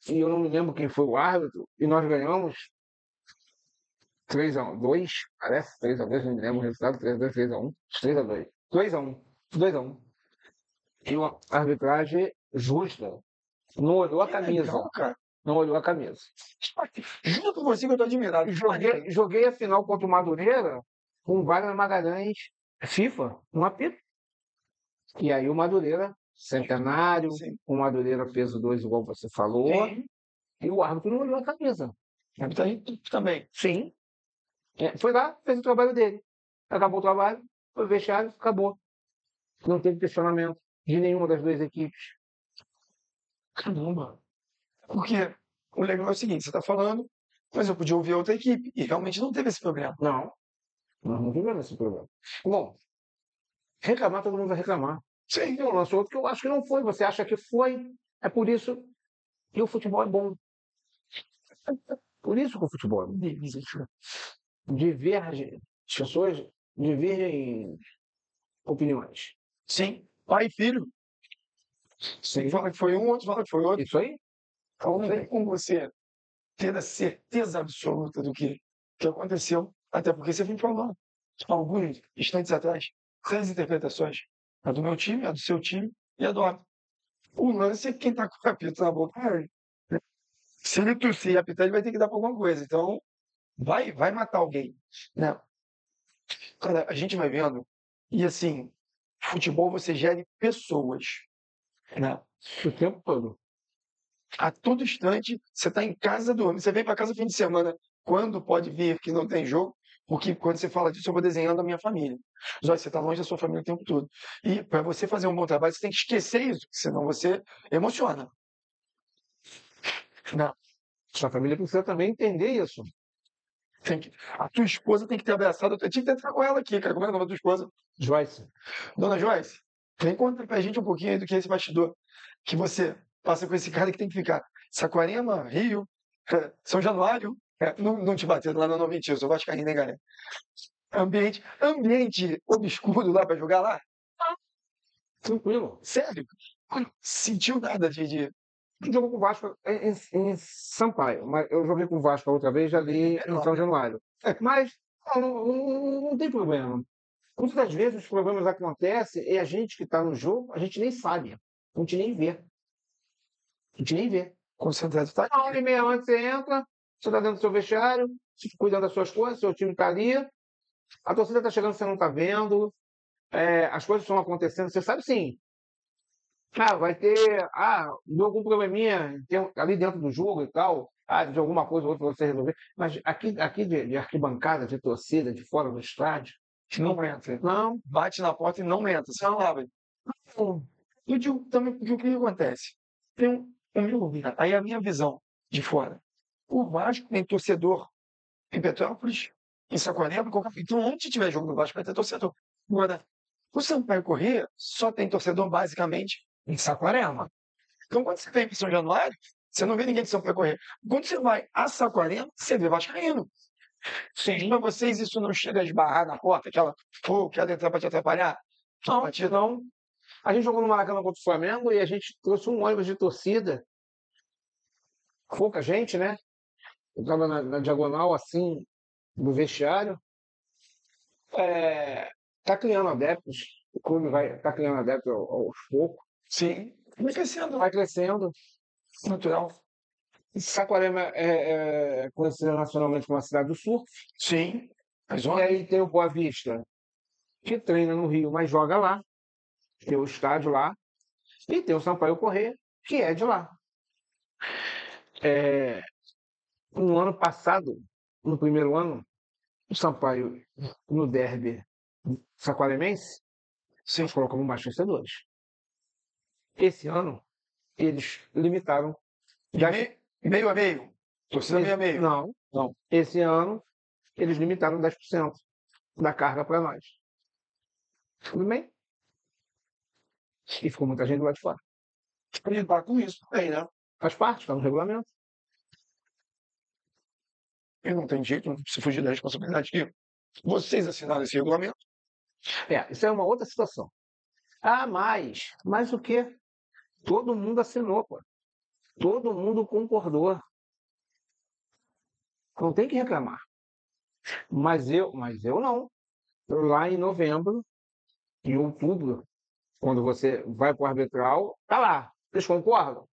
e eu não me lembro quem foi o árbitro, e nós ganhamos 3-2, parece, 3-2, não me lembro o resultado, 3-2, 3-1, 3-2, 2-1, 2-1. E uma arbitragem justa. Não olhou a camisa. Legal, cara. Não olhou a camisa. Juro com você que eu tô admirado. Joguei a final contra o Madureira com o Wagner Magalhães, FIFA, um apito. E aí o Madureira, centenário, o Madureira peso 2, igual você falou, e o árbitro não olhou a camisa. A arbitragem também. Sim. Foi lá, fez o trabalho dele. Acabou o trabalho, foi vestiário, acabou. Não teve questionamento de nenhuma das duas equipes. Caramba. Porque o legal é o seguinte, você está falando, mas eu podia ouvir a outra equipe, e realmente não teve esse problema. Não, nós não tivemos esse problema. Bom, reclamar, todo mundo vai reclamar. Sim. Eu lanço outro que eu acho que não foi, você acha que foi, é por isso que o futebol é bom. Por isso que o futebol é bom. Diverge, as pessoas divergem em opiniões. Sim. Pai e filho. Sim. Fala que foi um, outro fala que foi outro. Isso aí? Então não tem como você ter a certeza absoluta do que aconteceu, até porque você vem falando alguns instantes atrás, 3 interpretações. A do meu time, a do seu time e a do árbitro. O lance é quem tá com o apito na boca. Se ele tossir e apitar, ele vai ter que dar pra alguma coisa. Então, vai matar alguém. Né? Cara, a gente vai vendo, e assim, futebol você gere pessoas. Né? O tempo todo. A todo instante, você está em casa dormindo. Você vem para casa fim de semana, quando pode vir que não tem jogo, porque quando você fala disso, eu vou desenhando a minha família. Mas olha, você está longe da sua família o tempo todo. E para você fazer um bom trabalho, você tem que esquecer isso, senão você emociona. Não. Sua família precisa também entender isso. A tua esposa tem que ter abraçado. Eu tinha que entrar com ela aqui, cara. Como é o nome da tua esposa? Joyce. Dona Joyce, vem contar pra gente um pouquinho aí do que é esse bastidor que você passa com esse cara que tem que ficar. Saquarema, Rio, São Januário. Não te bateram lá, não mentiu, eu sou vascaíno, hein, galera? Ambiente obscuro lá pra jogar lá? Tranquilo. Sério? Sentiu nada de... Jogou com o Vasco em Sampaio, mas eu joguei com o Vasco a outra vez, já li em São Januário. Mas não tem problema. Muitas das vezes os problemas acontecem e a gente que está no jogo, a gente nem sabe, a gente nem vê. A gente nem vê. Concentrado tá Uma hora e meia antes você entra, você está dentro do seu vestiário, cuidando das suas coisas, seu time está ali, a torcida está chegando, você não está vendo, as coisas estão acontecendo, você sabe sim. Vai ter, deu algum probleminha ali dentro do jogo e tal, de alguma coisa ou outra você resolver. Mas aqui de arquibancada, de torcida, de fora do estádio, não entra. Não. Bate na porta e não entra. Você não abre. Eu digo também porque o que acontece? Tem aí a minha visão de fora. O Vasco tem torcedor em Petrópolis, em Saquarema, então onde tiver jogo do Vasco vai ter torcedor. Agora, o Sampaio Corrêa só tem torcedor basicamente em Saquarema. Então quando você vem para São Januário, você não vê ninguém de Sampaio Corrêa. Quando você vai a Saquarema, você vê vascaíno. Sim. Para vocês isso não chega a esbarrar na porta, quer entrar para te atrapalhar? Não. A gente jogou no Maracanã contra o Flamengo e a gente trouxe um ônibus de torcida. Pouca gente, né? Eu estava na diagonal, assim, do vestiário. Tá criando adeptos. O clube tá criando adeptos aos poucos. Sim. Vai crescendo, Vai crescendo. natural. Saquarema é conhecida nacionalmente como a cidade do surf. Sim. Mas E olha, aí tem o Boa Vista, que treina no Rio, mas joga lá. Tem o estádio lá. E tem o Sampaio Corrêa, que é de lá. No ano passado, no primeiro ano, o Sampaio, no derby saquaremense, sim. foram como mais vencedores. Esse ano, eles limitaram. Já Meio a meio. Torcida meio a meio. Não, não. Esse ano, eles limitaram 10% da carga para nós. Tudo bem? E ficou muita gente lá de fora. Pra lidar com isso também, né? Faz parte, está no regulamento. E não tem jeito, não se fugir da responsabilidade que vocês assinaram esse regulamento. Isso é uma outra situação. Ah, mas o quê? Todo mundo assinou, pô. Todo mundo concordou. Não tem que reclamar. Mas eu não. Lá em novembro, em outubro, quando você vai para o arbitral, tá lá. Vocês concordam?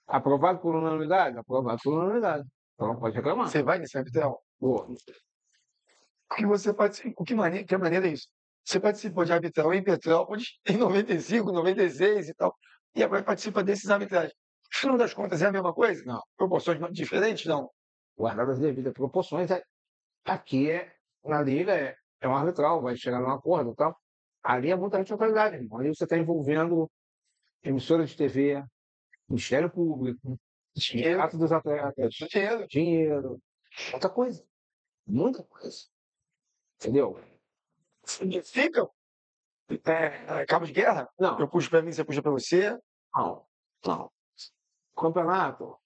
Aprovado por unanimidade? Aprovado por unanimidade. Então não pode reclamar. Você vai nesse arbitral. Pô, Porque você participa. Que maneira é isso? Você participou de arbitral em Petrópolis em 95, 96 e tal. E agora participa desses arbitrais. No final das contas, é a mesma coisa? Não. Proporções diferentes? Não. guardadas as devidas proporções, aqui na liga é um arbitral, vai chegar num acordo e tal. Ali é muita responsabilidade, irmão. Ali você está envolvendo emissora de TV, Ministério Público, Dinheiro. Sindicato dos atletas, Dinheiro. dinheiro, muita coisa. Muita coisa. Entendeu? Significa cabo de guerra? Não, Eu puxo para mim, você puxa para você. não, não. O campeonato,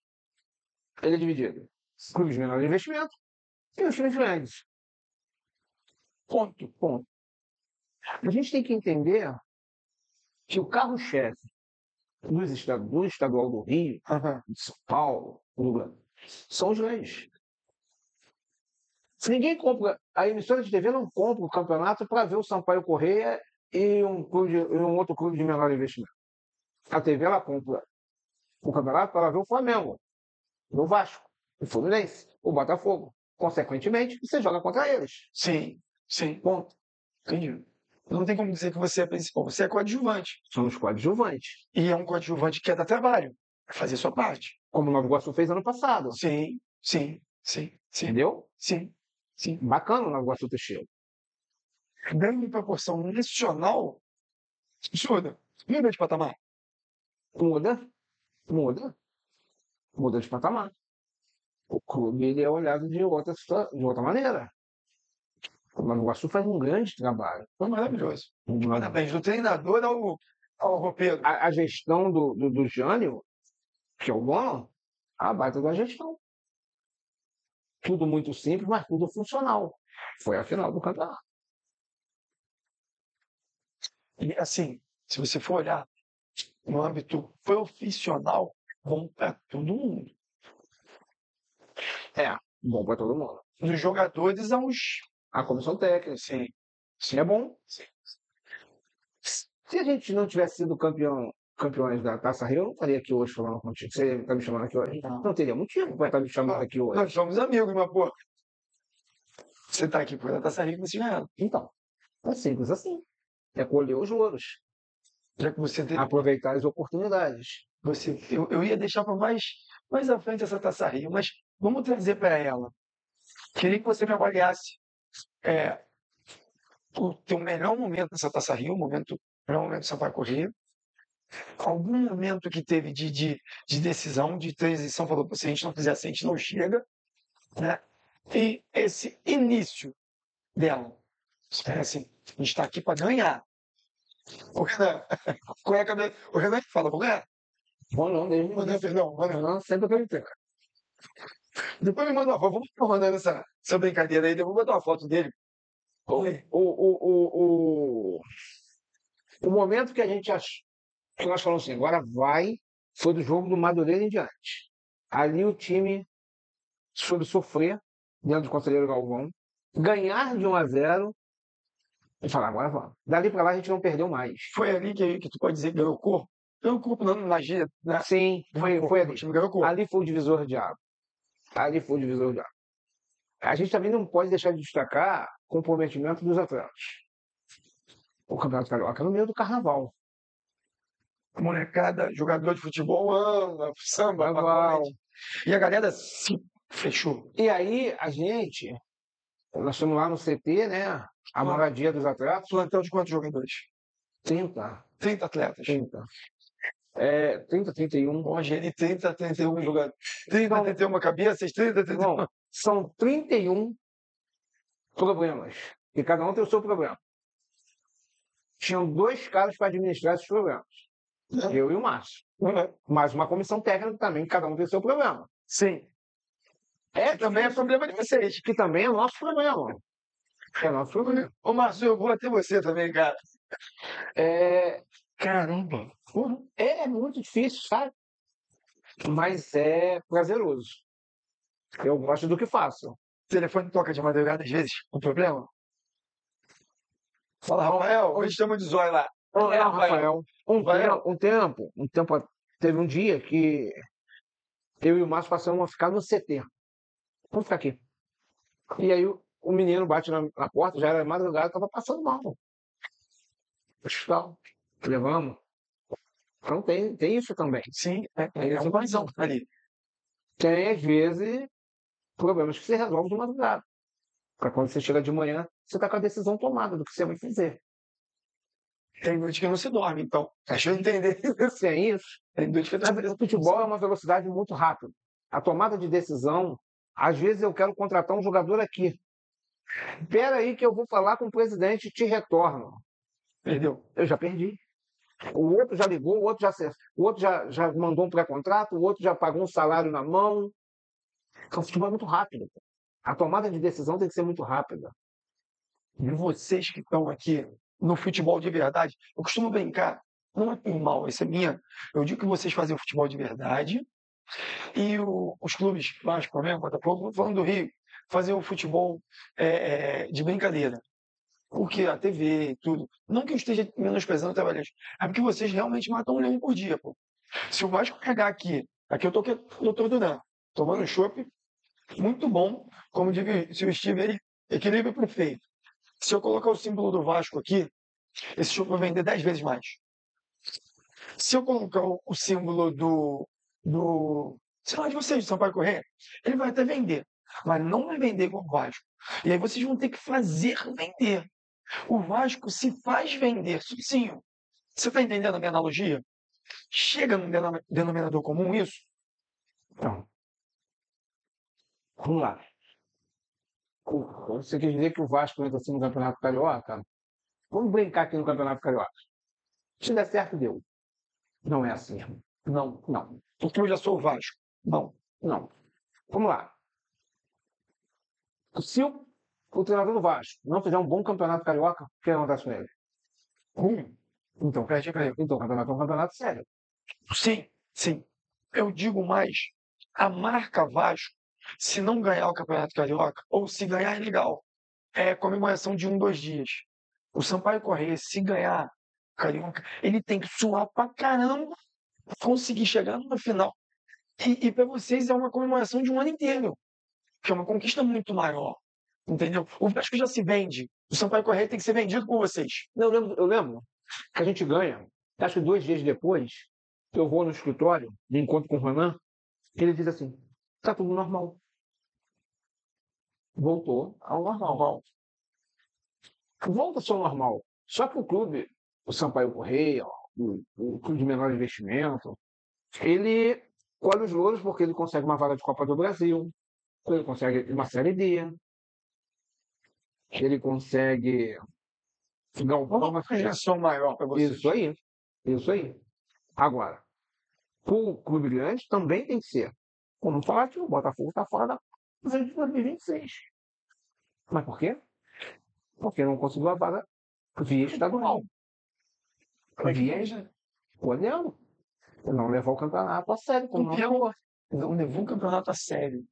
ele é dividido. Clubes de menor investimento e os times grandes. Ponto. Ponto. A gente tem que entender que o carro-chefe do estadual do Rio, Aham. de São Paulo, são os grandes. Se ninguém compra, a emissora de TV não compra o campeonato para ver o Sampaio Corrêa e um outro clube de menor investimento. A TV ela compra o campeonato para ver o Flamengo, o Vasco, o Fluminense, o Botafogo. Consequentemente, você joga contra eles. Sim, sim. Ponto. Entendi. Não tem como dizer que você é principal, você é coadjuvante. São os coadjuvantes. E é um coadjuvante que quer dar trabalho, vai fazer sua parte. Como o Nova Iguaçu fez ano passado. Sim, sim, sim, sim, Entendeu? sim, sim. Bacana o Nova Iguaçu ter chego. Ganho em proporção nacional, absurda. Muda de patamar. Muda, muda, muda de patamar. O clube ele é olhado de outra maneira. O Nova Iguaçu faz um grande trabalho. Foi maravilhoso. Parabéns, do treinador ao roupeiro. A gestão do Jânio, que é o dono, a baita da gestão. Tudo muito simples, mas tudo funcional. Foi a final do campeonato. E assim, se você for olhar no âmbito profissional, bom para todo mundo. Bom para todo mundo. Dos jogadores aos. A comissão técnica, Sim, sim, é bom. Se a gente não tivesse sido campeões da Taça Rio, eu não estaria aqui hoje falando contigo. Você está me chamando aqui hoje? Não. Não teria motivo para estar me chamando aqui hoje. Nós somos amigos, mas pô. Você tá aqui por Taça Rio, você ganhou. Então, é simples assim. É colher os louros. Já que você teve. Aproveitar as oportunidades. Eu ia deixar para mais à frente essa Taça Rio, mas vamos trazer para ela. Queria que você me avaliasse o teu melhor momento nessa Taça Rio, o melhor momento do Sampaio Corrêa. Algum momento que teve de decisão, de transição, falou, se a gente não fizer assim, a gente não chega. Né? E esse início dela. Assim, a gente está aqui para ganhar. O Renan, o Renan que fala, vou ganhar. Bom, não, desde Perdão, não, sempre acreditei. Depois me manda uma foto, vamos ficar mandando essa brincadeira aí, eu vou botar uma foto dele. O O momento que a gente achou, que nós falamos assim, agora vai, foi do jogo do Madureira em diante. Ali o time soube sofrer dentro do Conselheiro Galvão, ganhar de 1-0 e falar, agora vamos. Dali para lá a gente não perdeu mais. Foi ali que tu pode dizer que ganhou corpo. Ganhou corpo na gira, né? Sim, foi O ali. time ganhou corpo. Ali foi o divisor de água. Ali foi o divisor de água. A gente também não pode deixar de destacar o comprometimento dos atletas. O Campeonato Carioca no meio do carnaval. Molecada, jogador de futebol ama samba, Carnaval. pagode. E a galera se fechou. E aí nós estamos lá no CT, né? A moradia dos atletas. Plantel de quantos jogadores? 30. 30 atletas. 30. 30, 31. Hoje ele 30, 31 jogadores. 30, 31 cabeças, 30, 31. Não, são 31 problemas. E cada um tem o seu problema. Tinham 2 caras para administrar esses problemas. Eu e o Márcio. Mais uma comissão técnica também, cada um tem o seu problema. Sim. Também é problema de vocês. Que também é nosso problema. É nosso problema. Ô, Márcio, eu vou até você também, cara. Caramba. É muito difícil, sabe? Mas é prazeroso. Eu gosto do que faço. O telefone toca de madrugada às vezes. O problema? Fala, Rafael, hoje estamos de zóio lá. Rafael. Um tempo, teve um dia que eu e o Márcio passamos a ficar no CT. Vamos ficar aqui. E aí o menino bate na porta, já era madrugada, estava passando mal. Hospital. Levamos. Então tem isso também. Sim, é uma visão ali. Tem, às vezes, problemas que você resolve de madrugada. Para quando você chega de manhã, você está com a decisão tomada do que você vai fazer. Tem noite que não se dorme, então. Deixa eu entender. Tem isso. Tem noite que O futebol é uma velocidade muito rápida. A tomada de decisão, às vezes eu quero contratar um jogador aqui. Espera aí que eu vou falar com o presidente e te retorno. Perdeu. Eu já perdi. O outro já ligou, o outro já mandou um pré-contrato, o outro já pagou um salário na mão. Então, o futebol é muito rápido. A tomada de decisão tem que ser muito rápida. E vocês que estão aqui no futebol de verdade, eu costumo brincar, não é por mal, isso é minha. Eu digo que vocês fazem o futebol de verdade e os clubes, Vasco, Flamengo, Botafogo, falando do Rio, fazem o futebol de brincadeira. Porque a TV e tudo. Não que eu esteja menosprezando o trabalho, é porque vocês realmente matam um leão por dia, pô. Se o Vasco pegar aqui eu tô com o doutor Duran, tomando chopp, muito bom, como diz se o Steve, ele equilíbrio perfeito. Se eu colocar o símbolo do Vasco aqui, esse chopp vai vender 10 vezes mais. Se eu colocar o símbolo sei lá, de vocês, do Sampaio Corrêa, ele vai até vender, mas não vai vender como o Vasco. E aí vocês vão ter que fazer vender. O Vasco se faz vender sozinho. Você está entendendo a minha analogia? Chega num denominador comum isso? Então, vamos lá. Você quer dizer que o Vasco entra assim no Campeonato Carioca? Vamos brincar aqui no Campeonato Carioca. Se der certo, deu. Não é assim. Não. Porque eu já sou o Vasco. Não. Vamos lá. Se o treinador do Vasco não fizer um bom Campeonato Carioca, o que acontece com ele? Então, Perde para ele. Então, o campeonato é um campeonato sério. Sim. Eu digo mais, a marca Vasco, se não ganhar o Campeonato Carioca, ou se ganhar é legal, é comemoração de 1, 2 dias. O Sampaio Corrêa, se ganhar Carioca, ele tem que suar pra caramba pra conseguir chegar numa final. E para vocês é uma comemoração de um ano inteiro, que é uma conquista muito maior. Entendeu? O Vasco já se vende. O Sampaio Corrêa tem que ser vendido por vocês. Eu lembro que a gente ganha. Acho que 2 dias depois, eu vou no escritório, de encontro com o Ronan, ele diz assim, tá tudo normal. Voltou ao normal. Volta a ser ao normal. Só que o clube, o Sampaio Corrêa, o clube de menor investimento, ele colhe os louros porque ele consegue uma vaga de Copa do Brasil, ele consegue uma Série D, ele consegue Uma projeção maior para vocês. Isso aí. Agora, o clube grande também tem que ser. Como falar que o Botafogo está fora da Copa de 2026. Mas por quê? Porque não conseguiu a vaga via estadual. Veja, Podemos. Não levar o campeonato a sério, como o não Biel não levou o campeonato a sério.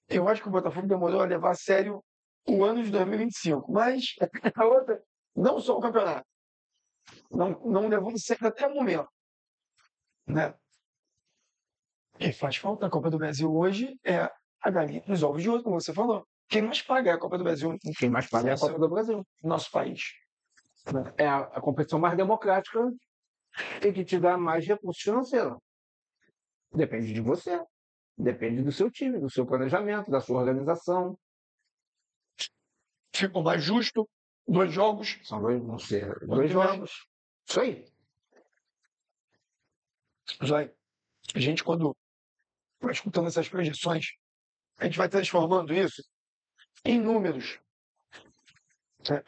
Eu acho que o Botafogo demorou a levar a sério o ano de 2025, mas a outra, não só o campeonato, não levou a sério até o momento, né? E faz falta. A Copa do Brasil hoje é a galinha dos ovos de ouro, como você falou. Quem mais paga é a Copa do Brasil Quem mais paga é a Copa do Brasil. no nosso país. É a competição mais democrática e que te dá mais recursos financeiros. Depende de você. Depende do seu time, do seu planejamento, da sua organização. Ficou mais justo, 2 jogos, São vão ser quanto 2 mais. jogos. Isso aí. Já, a gente, quando vai escutando essas projeções, a gente vai transformando isso em números. Né?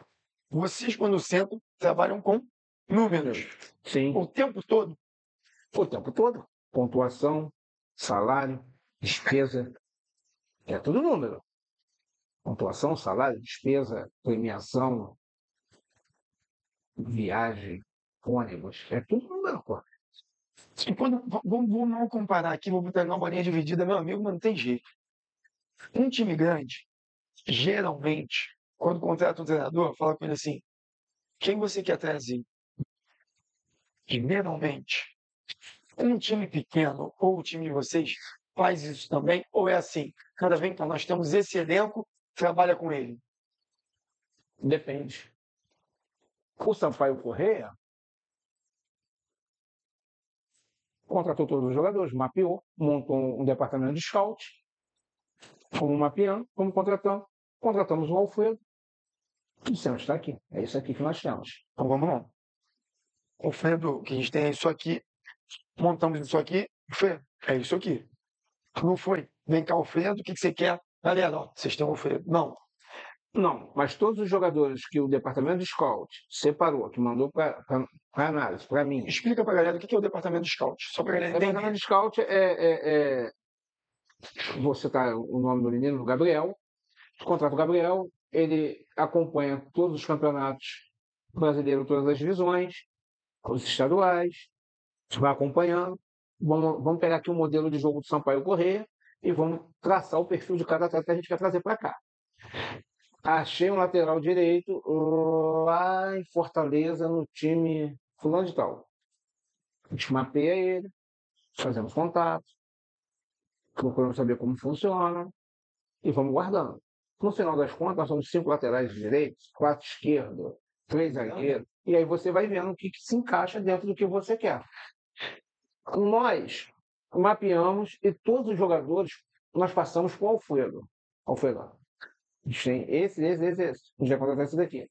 Vocês, quando sentam, trabalham com números Sim. o tempo todo. O tempo todo. Pontuação, salário, despesa. É tudo número. Pontuação, salário, despesa, premiação, viagem, ônibus. É tudo número, pô. E quando, vamos comparar aqui, vou pegar uma bolinha dividida, meu amigo, mas não tem jeito. Um time grande, geralmente, quando contrata um treinador, fala com ele assim: quem você quer trazer? Geralmente, um time pequeno ou o time de vocês faz isso também? Ou é assim, cada vez que nós temos esse elenco, trabalha com ele? Depende. O Sampaio Corrêa contratou todos os jogadores, mapeou, montou um departamento de scout, fomos mapeando, fomos contratando, contratamos o Alfredo, e dissemos, está aqui, é isso aqui que nós temos. Então vamos lá. Alfredo, que a gente tem é isso aqui, montamos isso aqui, Alfredo, é isso aqui. Não foi? Vem cá, Alfredo, o que você quer? Galera, ó, vocês têm o Alfredo. Não, mas todos os jogadores que o departamento de scout separou, que mandou para análise, para mim. Explica pra galera o que é o departamento de scout, só pra O galera departamento entender. de scout vou citar o nome do menino, o Gabriel. Contrata o Gabriel, ele acompanha todos os campeonatos brasileiros, todas as divisões, os estaduais, vai acompanhando. Vamos pegar aqui o modelo de jogo do Sampaio Corrêa e vamos traçar o perfil de cada atleta que a gente quer trazer para cá. Achei um lateral direito lá em Fortaleza, no time fulano de tal. A gente mapeia ele, fazemos contato, procuramos saber como funciona e vamos guardando. No final das contas, nós somos 5 laterais direitos, 4 esquerdos, 3 zagueiros, e aí você vai vendo o que se encaixa dentro do que você quer. Nós mapeamos e todos os jogadores nós passamos para o Alfredo. Alfredo, a gente tem esse. A gente vai contratar esse daqui.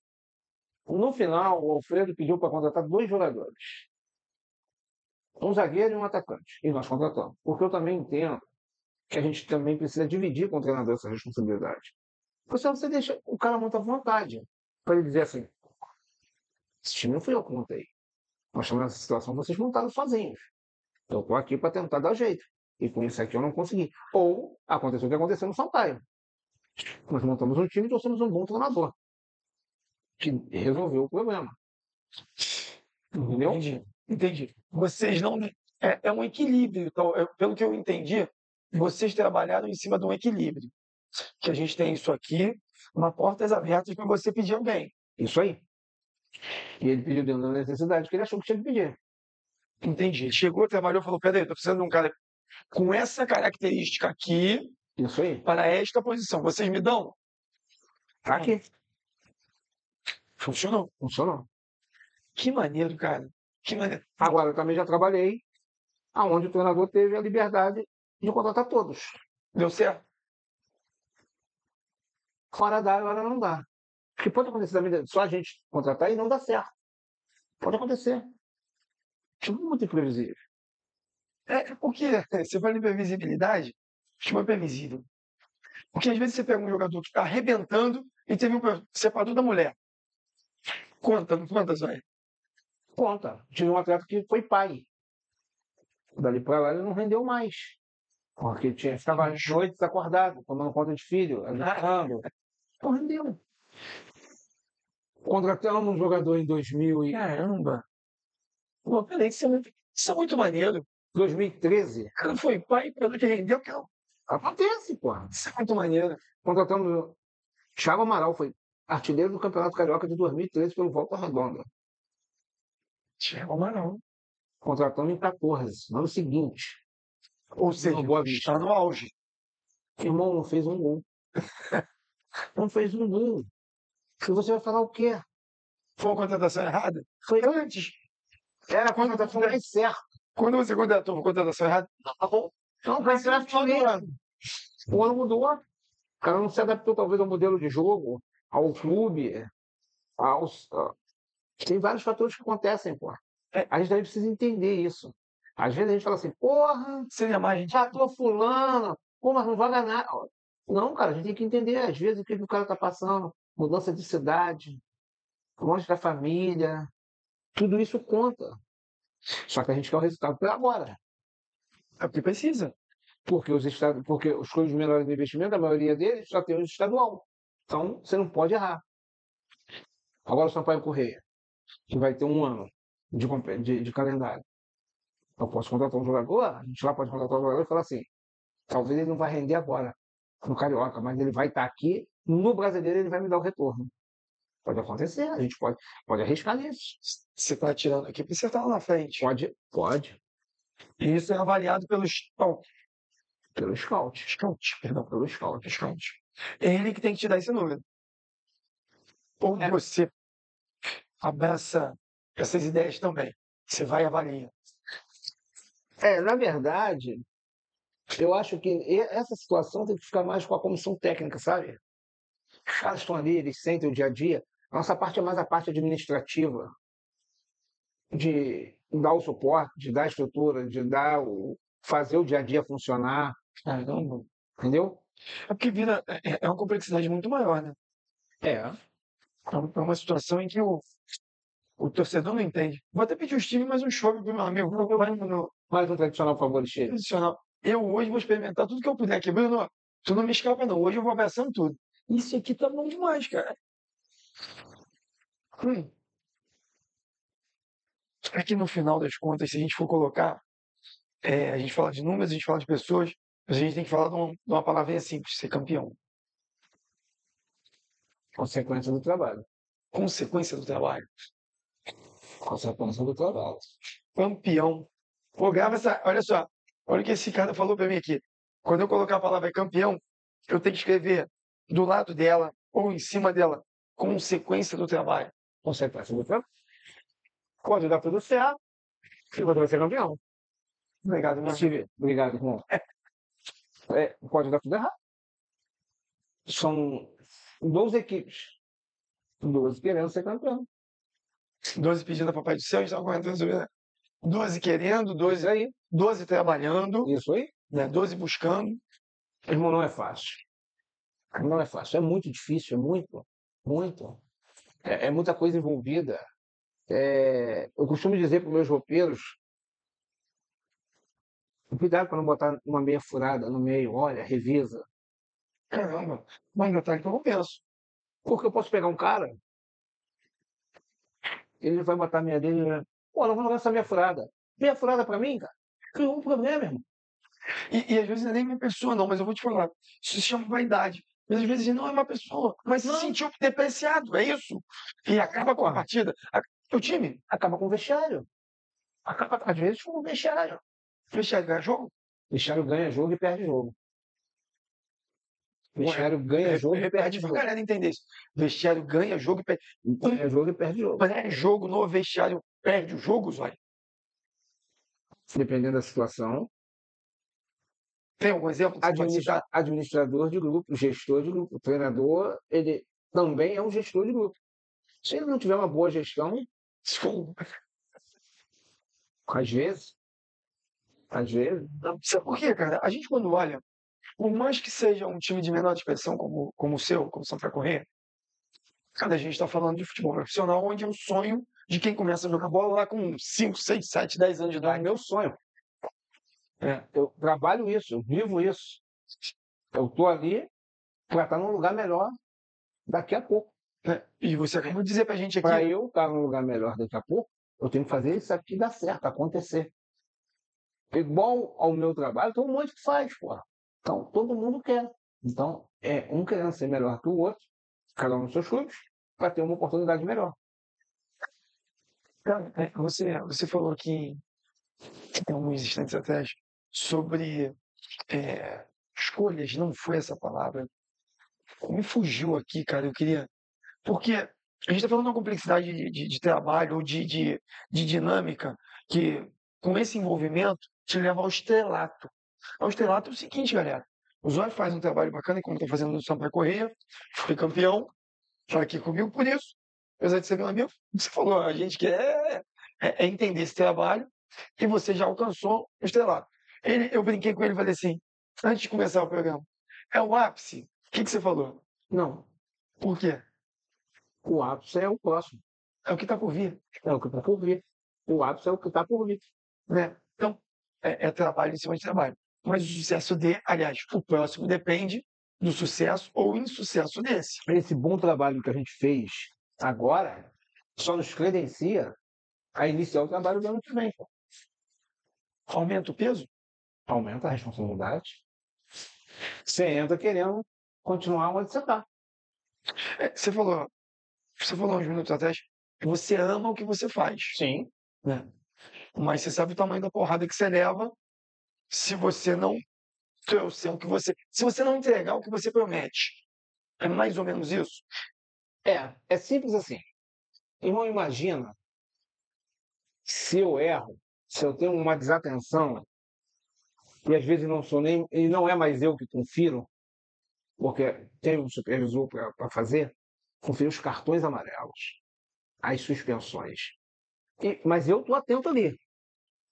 No final, o Alfredo pediu para contratar 2 jogadores. Um zagueiro e um atacante. E nós contratamos. Porque eu também entendo que a gente também precisa dividir com o treinador essa responsabilidade. Porque senão você deixa o cara muito à vontade. Para ele dizer assim, esse time não fui eu que montei. Nós estamos nessa situação, vocês montaram sozinhos. Eu estou aqui para tentar dar jeito. E com isso aqui eu não consegui. Ou aconteceu o que aconteceu no Sampaio. Nós montamos um time e trouxemos um bom treinador. Que resolveu o problema. Entendeu? Entendi. Vocês não. É um equilíbrio. Então, pelo que eu entendi, vocês trabalharam em cima de um equilíbrio. Que a gente tem isso aqui, uma portas abertas para você pedir alguém. Isso aí. E ele pediu dentro da necessidade que ele achou que tinha que pedir. Entendi. Chegou, trabalhou, falou: peraí, estou precisando de um cara com essa característica aqui Isso aí. para esta posição. Vocês me dão? Tá aqui. Funcionou. Funcionou. Que maneiro, cara. Que maneiro. Agora, eu também já trabalhei aonde o treinador teve a liberdade de contratar todos. Deu certo? Hora dá e hora não dá. Porque pode acontecer também, só a gente contratar e não dá certo. Pode acontecer. Tudo muito imprevisível. É porque você fala em previsibilidade, futebol é previsível. Porque às vezes você pega um jogador que está arrebentando e teve um separou da mulher. Conta, não conta, Zóia? Conta. Tive um atleta que foi pai. Dali para lá ele não rendeu mais. Porque ficava noites acordado, tomando conta de filho, alimentando. Não rendeu. Contratamos um jogador em Caramba! Pô, peraí, isso é muito maneiro. 2013. O cara foi pai pelo que rendeu, que Acontece, pô. isso é muito maneiro. Contratamos o Thiago Amaral, foi artilheiro do Campeonato Carioca de 2013 pelo Volta Redonda. Thiago Amaral. Contratamos em 14, no ano seguinte. Ou seja, No Boa Vista. está no auge. Irmão, não fez um gol. Não fez um gol. E você vai falar o quê? Foi uma contratação errada? Foi Antes, Era a contratação mais certa. quando você contratou, foi contratação errada? Não, vai ser artilheiro. O ano mudou. O cara não se adaptou, talvez, ao modelo de jogo, ao clube, aos. Tem vários fatores que acontecem, pô. A gente também precisa entender isso. Às vezes a gente fala assim, porra, Seria mais, gente. tratou fulano, pô, mas não vai ganhar. Não, cara, a gente tem que entender, às vezes, o que o cara tá passando, mudança de cidade, longe da família, tudo isso conta. Só que a gente quer o resultado por agora. É o que precisa. Porque porque os clubes menores de investimento, a maioria deles, só tem o estadual. Então, você não pode errar. Agora o Sampaio Correia, que vai ter um ano de calendário. Eu posso contratar um jogador, a gente lá pode contratar um jogador e falar assim, talvez ele não vai render agora no Carioca, mas ele vai estar aqui, no Brasileiro ele vai me dar o retorno. Pode acontecer, a gente pode arriscar nisso. Você está tirando aqui porque você está lá na frente. Pode. E isso é avaliado pelo Pelo scout. scout, perdão. Pelo scout. Scout. É ele que tem que te dar esse número. Ou você abraça essas ideias também. Você vai avaliar. Na verdade, eu acho que essa situação tem que ficar mais com a comissão técnica, sabe? Os caras estão ali, eles sentem o dia a dia. A nossa parte é mais a parte administrativa, de dar o suporte, de dar a estrutura, fazer o dia a dia funcionar, Caramba. entendeu? É porque vira, é uma complexidade muito maior, né? É. É uma situação em que o torcedor não entende. Vou até pedir os times mais um chopp pro meu amigo. Vai no Mais um tradicional favorito. tradicional. Eu hoje vou experimentar tudo que eu puder aqui. Bruno, tu não me escapa, não. Hoje eu vou abraçando tudo. Isso aqui tá bom demais, cara. É que no final das contas, se a gente for colocar, a gente fala de números, a gente fala de pessoas, mas a gente tem que falar de uma palavrinha simples, ser campeão. Consequência do trabalho. Consequência do trabalho. Consequência do trabalho. Campeão. Pô, grava essa. Olha só. Olha o que esse cara falou pra mim aqui. Quando eu colocar a palavra campeão, eu tenho que escrever do lado dela ou em cima dela. Consequência do trabalho. Consequência do trabalho. Pode dar tudo certo. E você vai ser campeão. Obrigado, meu amigo. Obrigado, irmão. Pode dar tudo errado. São 12 equipes. 12 querendo ser campeão. 12 pedindo a Papai do Céu, a gente estava correndo resolver, né? 12 querendo, 12 aí. 12 trabalhando, Isso aí. né? 12 buscando. Irmão, não é fácil. Não é fácil. É muito difícil, é muito. Muito. É muita coisa envolvida. Eu costumo dizer para os meus roupeiros, cuidado para não botar uma meia furada no meio. Olha, revisa. Caramba, mas detalhe que eu não penso. Porque eu posso pegar um cara, ele vai botar a meia dele e pô, não vou levar essa meia furada. Meia furada para mim, cara? Criou um problema, irmão. E às vezes não é nem minha pessoa, não, mas eu vou te falar. Isso se chama vaidade. Mas às vezes não é uma pessoa, mas se sentiu depreciado, é isso. E acaba com a partida. O time Acaba com o vestiário. Acaba, às vezes, com o vestiário. vestiário ganha jogo. Vestiário ganha jogo e perde jogo. Vestiário ganha jogo e perde Pra jogo. galera entender isso. Vestiário ganha jogo e perde. Ganha jogo e perde jogo. Pré-jogo no vestiário perde o jogo, Zóio. Dependendo da situação. Tem algum exemplo que você pode citar? Administrador de grupo, gestor de grupo. O treinador, ele também é um gestor de grupo. Se ele não tiver uma boa gestão, às vezes. Sabe por quê, cara? A gente quando olha, por mais que seja um time de menor expressão como o seu, como o Sampaio Corrêa, cara, a gente está falando de futebol profissional, onde é um sonho de quem começa a jogar bola lá com 5, 6, 7, 10 anos de É o idade. meu sonho. Eu trabalho isso, eu vivo isso. Eu estou ali para estar num lugar melhor daqui a pouco. né? E você acabou de dizer pra gente Para aqui, eu estar num lugar melhor daqui a pouco, eu tenho que fazer isso aqui dar certo, acontecer. Igual ao meu trabalho, tem um monte que faz, pô. Então, todo mundo quer. Então, é um querendo ser melhor que o outro, cada um nos seus clubes, para ter uma oportunidade melhor. cara, você falou aqui, tem alguns instantes atrás, sobre escolhas, não foi essa palavra. Me fugiu aqui, cara, eu queria. Porque a gente está falando de uma complexidade de trabalho ou de dinâmica que, com esse envolvimento, te leva ao estrelato. Ao estrelato é o seguinte, galera. O Zóio faz um trabalho bacana, como está fazendo no Sampaio Corrêa, foi campeão, está aqui comigo por isso. Apesar de ser meu amigo, você falou, a gente quer entender esse trabalho e você já alcançou o estrelato. Eu brinquei com ele e falei assim, antes de começar o programa, é o ápice. O que você falou? Não, Por quê? o ápice é o próximo, É o que está por vir. é o que está por vir. O ápice é o que está por vir. Né? Então, é trabalho em cima de trabalho. Mas o sucesso aliás, o próximo depende do sucesso ou insucesso desse. Esse bom trabalho que a gente fez agora só nos credencia a iniciar o trabalho do ano que vem. Pô. Aumenta o peso? Aumenta a responsabilidade. Você entra querendo continuar onde você está. Você falou uns minutos atrás que você ama o que você faz. Sim. Né? Mas você sabe o tamanho da porrada que você leva se você não trouxer o que você. Se você não entregar o que você promete. É mais ou menos isso? É simples assim. Irmão, imagina se eu erro, se eu tenho uma desatenção, e às vezes não sou nem, e não é mais eu que confiro, porque tem um supervisor para fazer, confiro os cartões amarelos, as suspensões. Mas eu estou atento ali.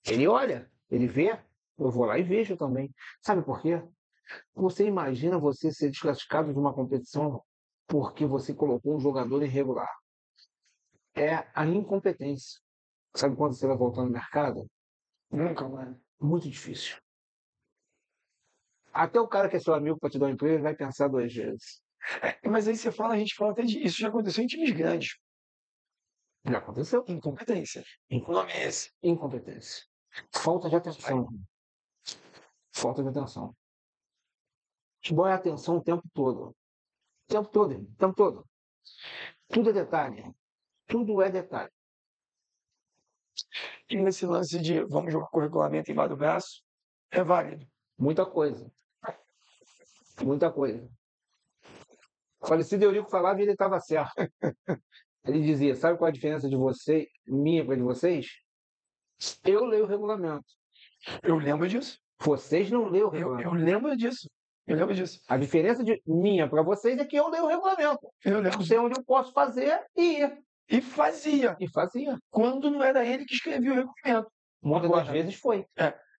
Ele olha, ele vê, eu vou lá e vejo também. Sabe por quê? Você imagina você ser desclassificado de uma competição porque você colocou um jogador irregular. É a incompetência. Sabe quando você vai voltar no mercado? Nunca, mano. Muito difícil. Até o cara que é seu amigo para te dar um emprego ele vai pensar 2 vezes. Mas aí a gente fala até de. Isso já aconteceu em times grandes. Já aconteceu. Incompetência. O nome é esse. Incompetência. Falta de atenção. Falta de atenção. Futebol é atenção o tempo todo. O tempo todo, irmão. O tempo todo. Tudo é detalhe. Tudo é detalhe. E nesse lance de vamos jogar com o regulamento embaixo do braço, é válido. Muita coisa. Muita coisa. O falecido Eurico falava e ele estava certo. Ele dizia, sabe qual a diferença de você, minha para de vocês? Eu leio o regulamento. Eu lembro disso. Vocês não leem o Eu regulamento. lembro disso. Eu lembro disso. A diferença de minha para vocês é que eu leio o regulamento. Eu Eu lembro. sei onde eu posso fazer e ir. E fazia. E fazia. Quando não era ele que escrevia o regulamento. Muitas Agora- das vezes foi.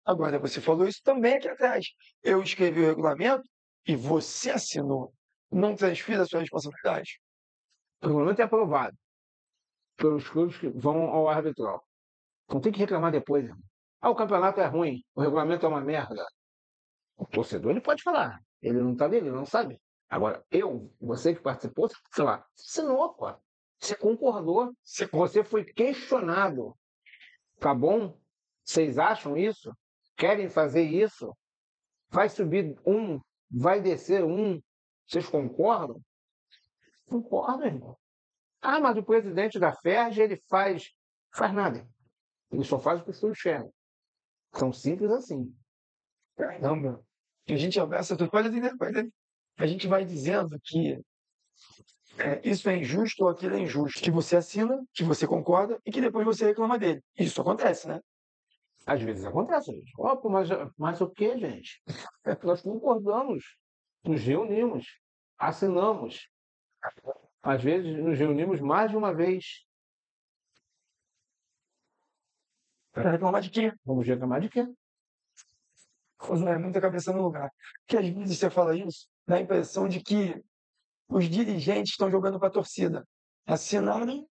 Agora, você falou isso também aqui atrás. Eu escrevi o regulamento e você assinou. Não transfira a sua responsabilidade. O regulamento é aprovado pelos clubes que vão ao arbitral. Não tem que reclamar depois. Irmão. Ah, o campeonato é ruim, o regulamento é uma merda. O torcedor ele pode falar. Ele não está nele, ele não sabe. Agora, você que participou, sei lá, assinou, pô. Você concordou. Você foi questionado. Tá bom? Vocês acham isso? Querem fazer isso? Vai subir um, vai descer um. Vocês concordam? Concordo, irmão. Ah, mas o presidente da FERJ, ele faz nada. Ele só faz o que o senhor enxerga. São simples assim. Caramba. A gente abraça tudo. Pode entender, pode entender. A gente vai dizendo que isso é injusto ou aquilo é injusto. Que você assina, que você concorda e que depois você reclama dele. Isso acontece, né? Às vezes acontece, gente. Ó, pô, mas o que, gente? Nós concordamos, nos reunimos, assinamos. Às vezes nos reunimos mais de uma vez. Para reclamar de quê? Vamos reclamar de quê? É muita cabeça no lugar. Porque às vezes você fala isso, dá a impressão de que os dirigentes estão jogando para a torcida. Assinaram,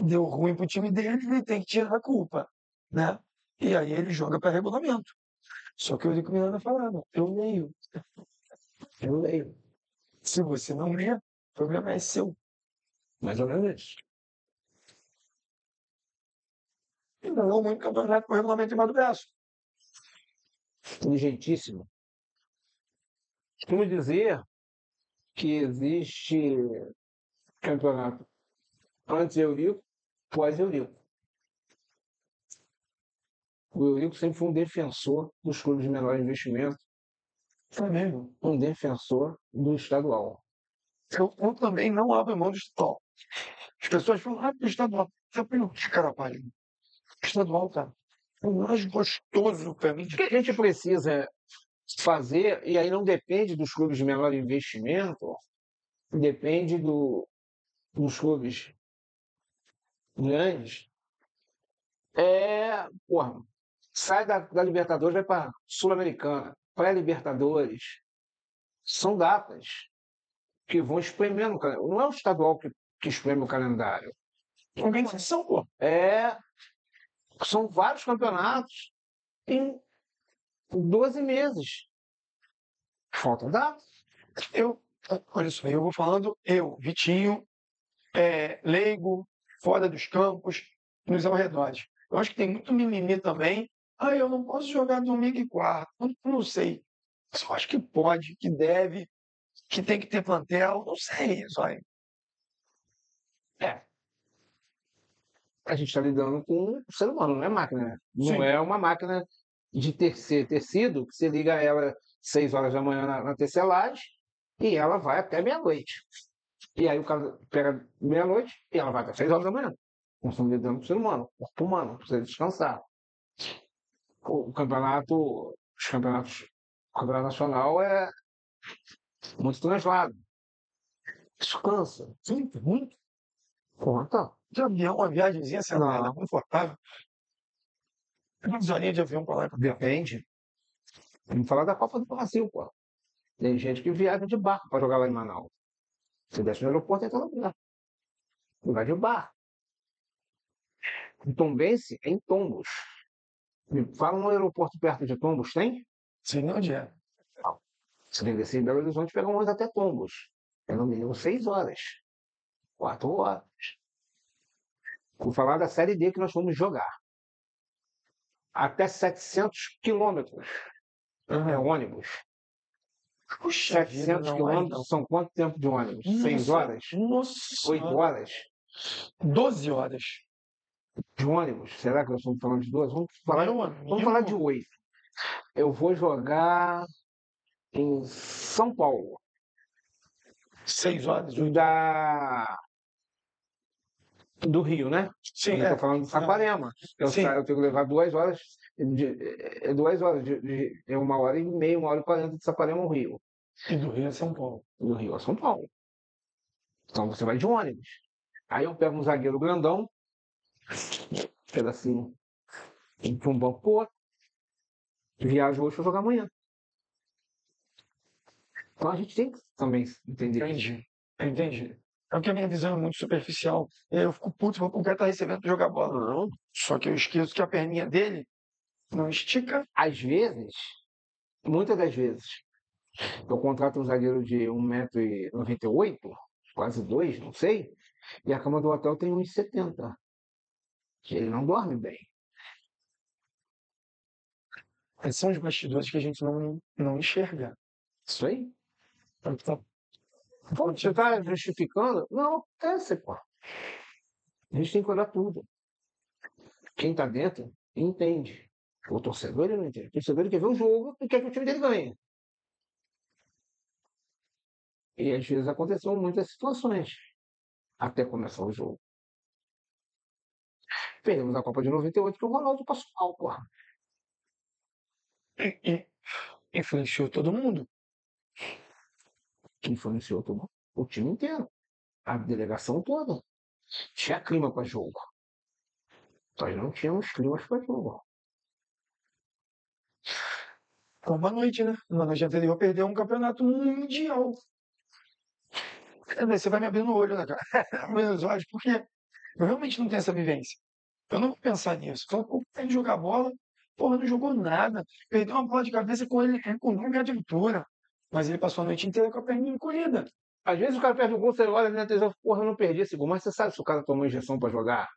deu ruim para o time dele, ele tem que tirar a culpa. Né? E aí ele joga para regulamento. Só que eu digo que o Miranda falava, eu leio. Eu leio. Se você não lê, o problema é seu. Mais ou menos isso. E ganhou muito campeonato com o regulamento embaixo do braço. Inteligentíssimo. Costumo dizer que existe campeonato antes Eurico, pós Eurico. O Eurico sempre foi um defensor dos clubes de menor investimento, Flamengo. um defensor do estadual. Eu também não abro mão do estadual. As pessoas falam, do estadual. Sabe o que, cara, pai? Estadual, cara. O mais gostoso pra mim O de que a gente precisa fazer, e aí não depende dos clubes de menor investimento, depende dos clubes grandes, porra, sai da Libertadores, vai para Sul-Americana, pré-Libertadores. São datas que vão espremendo o calendário. Não é o estadual que espreme o calendário. organização, pô. São vários campeonatos em 12 meses. Falta data. Olha só, eu vou falando, Vitinho, leigo, fora dos campos, nos arredores. Eu acho que tem muito mimimi também. Eu não posso jogar domingo e quarta. Eu não sei. Eu acho que pode, que deve, que tem que ter plantel. Não sei, só. A gente está lidando com um ser humano, não é máquina. Né? Não Sim. é uma máquina de tecido que você liga ela 6 horas da manhã na tecelagem e ela vai até meia-noite. E aí o cara pega meia-noite e ela vai até 6 horas da manhã. Nós estamos lidando com o ser humano, corpo humano, precisa descansar. O campeonato, o campeonato nacional é muito translado. Isso cansa. Sim, muito. Conta. De avião, uma viagemzinha sentada, Não. confortável. Uma horinhas de avião pra lá. Depende. Vamos falar da Copa do Brasil, pô. Tem gente que viaja de barco para jogar lá em Manaus. Você desce no aeroporto e entra no lugar. Vai de barco. Em Tombense, é em Tombos. Me fala um aeroporto perto de Tombos, tem? Sei onde é. Você tem que descer em Belo Horizonte e pegar um ônibus até Tombos. É no mínimo 6 horas. 4 horas. Vou falar da Série D que nós vamos jogar. Até 700 quilômetros. É ônibus. Puxa vida, 700 não é, quilômetros então. são quanto tempo de ônibus? 6 Nossa, horas? Nossa 8 Senhora. horas 12 horas. de ônibus? Será que nós estamos falando de 2? Vamos falar Meu de amigo. 8. Eu vou jogar em São Paulo. 6 horas, 8 horas. Do Rio, né? Sim, Eu estou falando de Saquarema. Eu Sim. tenho que levar 2 horas. 2 horas. É 1h30, 1h40 de Saquarema ao Rio. E do Rio a São Paulo. Do Rio a São Paulo. Então você vai de ônibus. Aí eu pego um zagueiro grandão, pedacinho, de um banco pro outro, viajo hoje para jogar amanhã. Então a gente tem que também entender isso. Entendi. É porque a minha visão é muito superficial. Eu fico puto, o cara tá recebendo pra jogar bola. Não. Só que eu esqueço que a perninha dele não estica. Às vezes, muitas das vezes, eu contrato um zagueiro de 1,98 m, quase 2, não sei, e a cama do hotel tem 1,70 m. Ele não dorme bem. Esses são os bastidores que a gente não enxerga. Isso aí. Então, Pô, você está justificando? Não, acontece, pô. A gente tem que olhar tudo. Quem está dentro entende. O torcedor ele não entende. O torcedor ele quer ver o jogo e quer que o time dele ganhe. E às vezes aconteceu muitas situações até começar o jogo. Perdemos a Copa de 98 que o Ronaldo passou mal, porra. e influenciou todo mundo. Que influenciou todo o time inteiro. A delegação toda. Tinha clima para jogo. Nós não tínhamos climas para jogo. Então, uma noite, né? Uma noite anterior perdeu um campeonato mundial. Você vai me abrindo o olho, né, cara? Meus olhos, porque eu realmente não tenho essa vivência. Eu não vou pensar nisso. Fala, pô, tem que jogar bola. Porra, não jogou nada. Perdeu uma bola de cabeça com ele com 9 metros de altura. Mas ele passou a noite inteira com a perninha encolhida. Às vezes o cara perde o gol, você olha na televisão, porra, eu não perdi esse gol. Mas você sabe se o cara tomou injeção para jogar?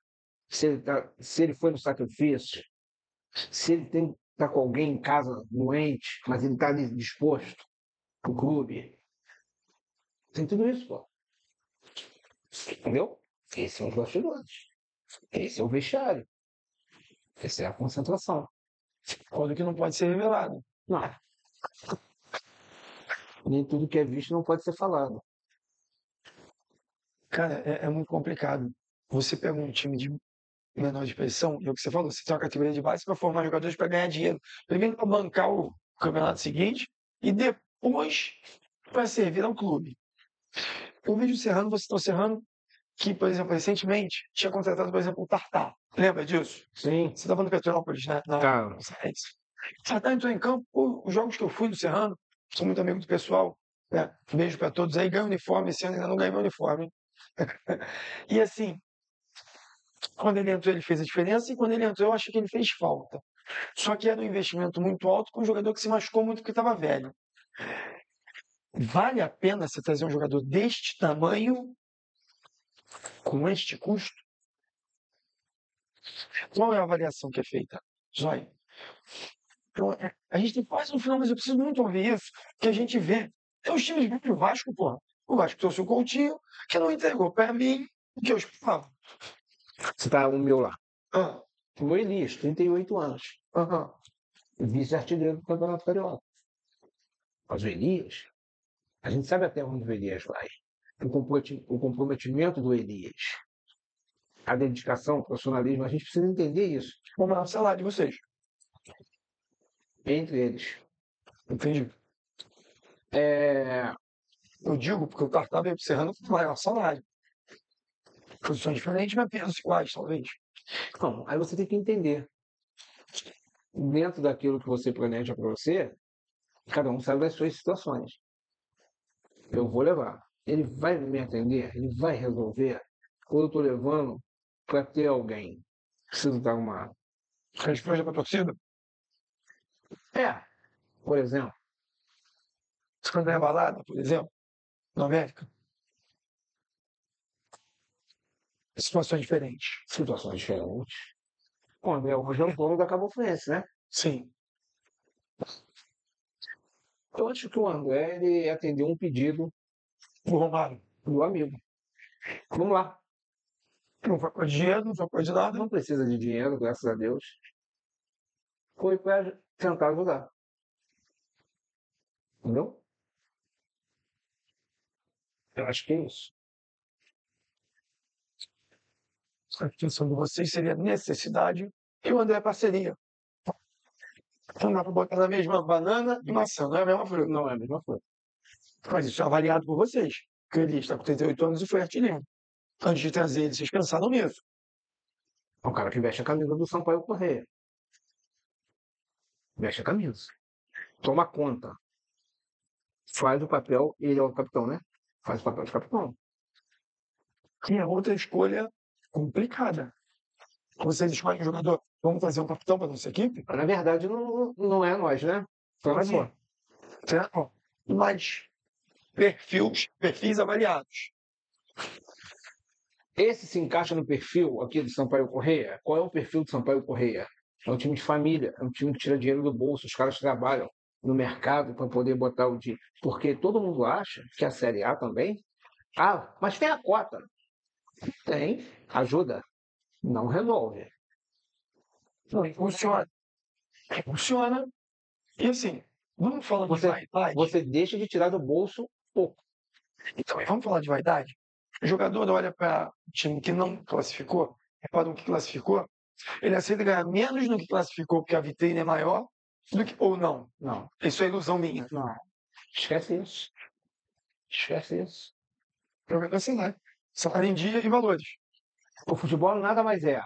Se ele foi no sacrifício? Se ele tá com alguém em casa doente, mas ele está disposto pro clube? Tem tudo isso, pô. Entendeu? Esses são os bastidores. Esse é o vestiário. Essa é a concentração. Coisa que não pode ser revelado. Não. Nem tudo que é visto não pode ser falado. Cara, é muito complicado. Você pega um time de menor expressão, e é o que você falou, você tem uma categoria de base para formar jogadores para ganhar dinheiro. Primeiro para bancar o campeonato seguinte e depois para servir ao clube. Eu vejo o Serrano, você está o Serrano, que, por exemplo, recentemente tinha contratado, por exemplo, o Tartar. Lembra disso? Sim. Você estava no Petrópolis, né? Tá. O Tartar entrou em campo, pô, os jogos que eu fui no Serrano, sou muito amigo do pessoal, né? Beijo para todos aí, ganho uniforme, esse ano ainda não ganhei meu uniforme. E assim, quando ele entrou, ele fez a diferença, e quando ele entrou, eu achei que ele fez falta. Só que era um investimento muito alto com um jogador que se machucou muito porque estava velho. Vale a pena você trazer um jogador deste tamanho, com este custo? Qual é a avaliação que é feita? Zóio. Então, a gente tem quase no final, mas eu preciso muito ouvir isso, que a gente vê. Tem os times do Vasco, porra. O Vasco trouxe o Coutinho, que não entregou para mim o que eu esperava. Você tá o meu lá. Ah, O Elias, 38 anos. aham. Vice-artilheiro do Campeonato Carioca. Mas o Elias, a gente sabe até onde o Elias vai. O comprometimento do Elias, a dedicação, o profissionalismo, a gente precisa entender isso Como é o salário de vocês? entre eles. Entendi. É, Eu digo porque o Tartar veio observando com maior salário. Posições diferentes, mas pesos iguais, talvez. Não, aí você tem que entender. Dentro daquilo que você planeja para você, cada um sabe das suas situações. Eu vou levar. Ele vai me atender, ele vai resolver. Ou eu estou levando para ter alguém. Preciso dar uma. Resposta para a torcida? É, por exemplo, Quando é balada, por exemplo, na América. Situações diferentes. situações diferentes. O André hoje é o dono da Cabo Friense, né? Sim. Eu acho que o André ele atendeu um pedido O Romário. do amigo. Vamos lá. Não foi por dinheiro, não foi por de nada. Não precisa de dinheiro, graças a Deus. Foi para tentar ajudar. Entendeu? Eu acho que é isso. A questão de vocês seria necessidade e o André é parceria. Não dá para botar na mesma banana e maçã, não é a mesma fruta. Não é a mesma coisa. Mas isso é avaliado por vocês. Porque ele está com 38 anos e foi artilheiro. Antes de trazer ele, vocês pensaram nisso. É um cara que veste a camisa do Sampaio Correia. Veste a camisa. Toma conta. Faz o papel, ele é o capitão, né? Faz o papel de capitão. E é outra escolha complicada. Vocês escolhem um jogador, vamos fazer um capitão para nossa equipe? Na verdade, não é nós, né? Só nós só. Certo? Mas perfis avaliados. Esse se encaixa no perfil aqui do Sampaio Correia? Qual é o perfil do Sampaio Correia? É um time de família, é um time que tira dinheiro do bolso, os caras trabalham no mercado para poder botar o dinheiro. Porque todo mundo acha que a Série A também. Ah, mas tem a cota. Tem, ajuda. Não resolve. Não, funciona. Funciona. E assim, vamos falar de vaidade. Você deixa de tirar do bolso pouco. Então, vamos falar de vaidade? O jogador olha para o time que não classificou, repara o que classificou, ele aceita ganhar menos no que classificou porque a vitrine é maior do que, ou não. Não, Isso é ilusão minha. não. Esquece isso. Esquece isso. Jogador é salário em dia e valores. O futebol nada mais é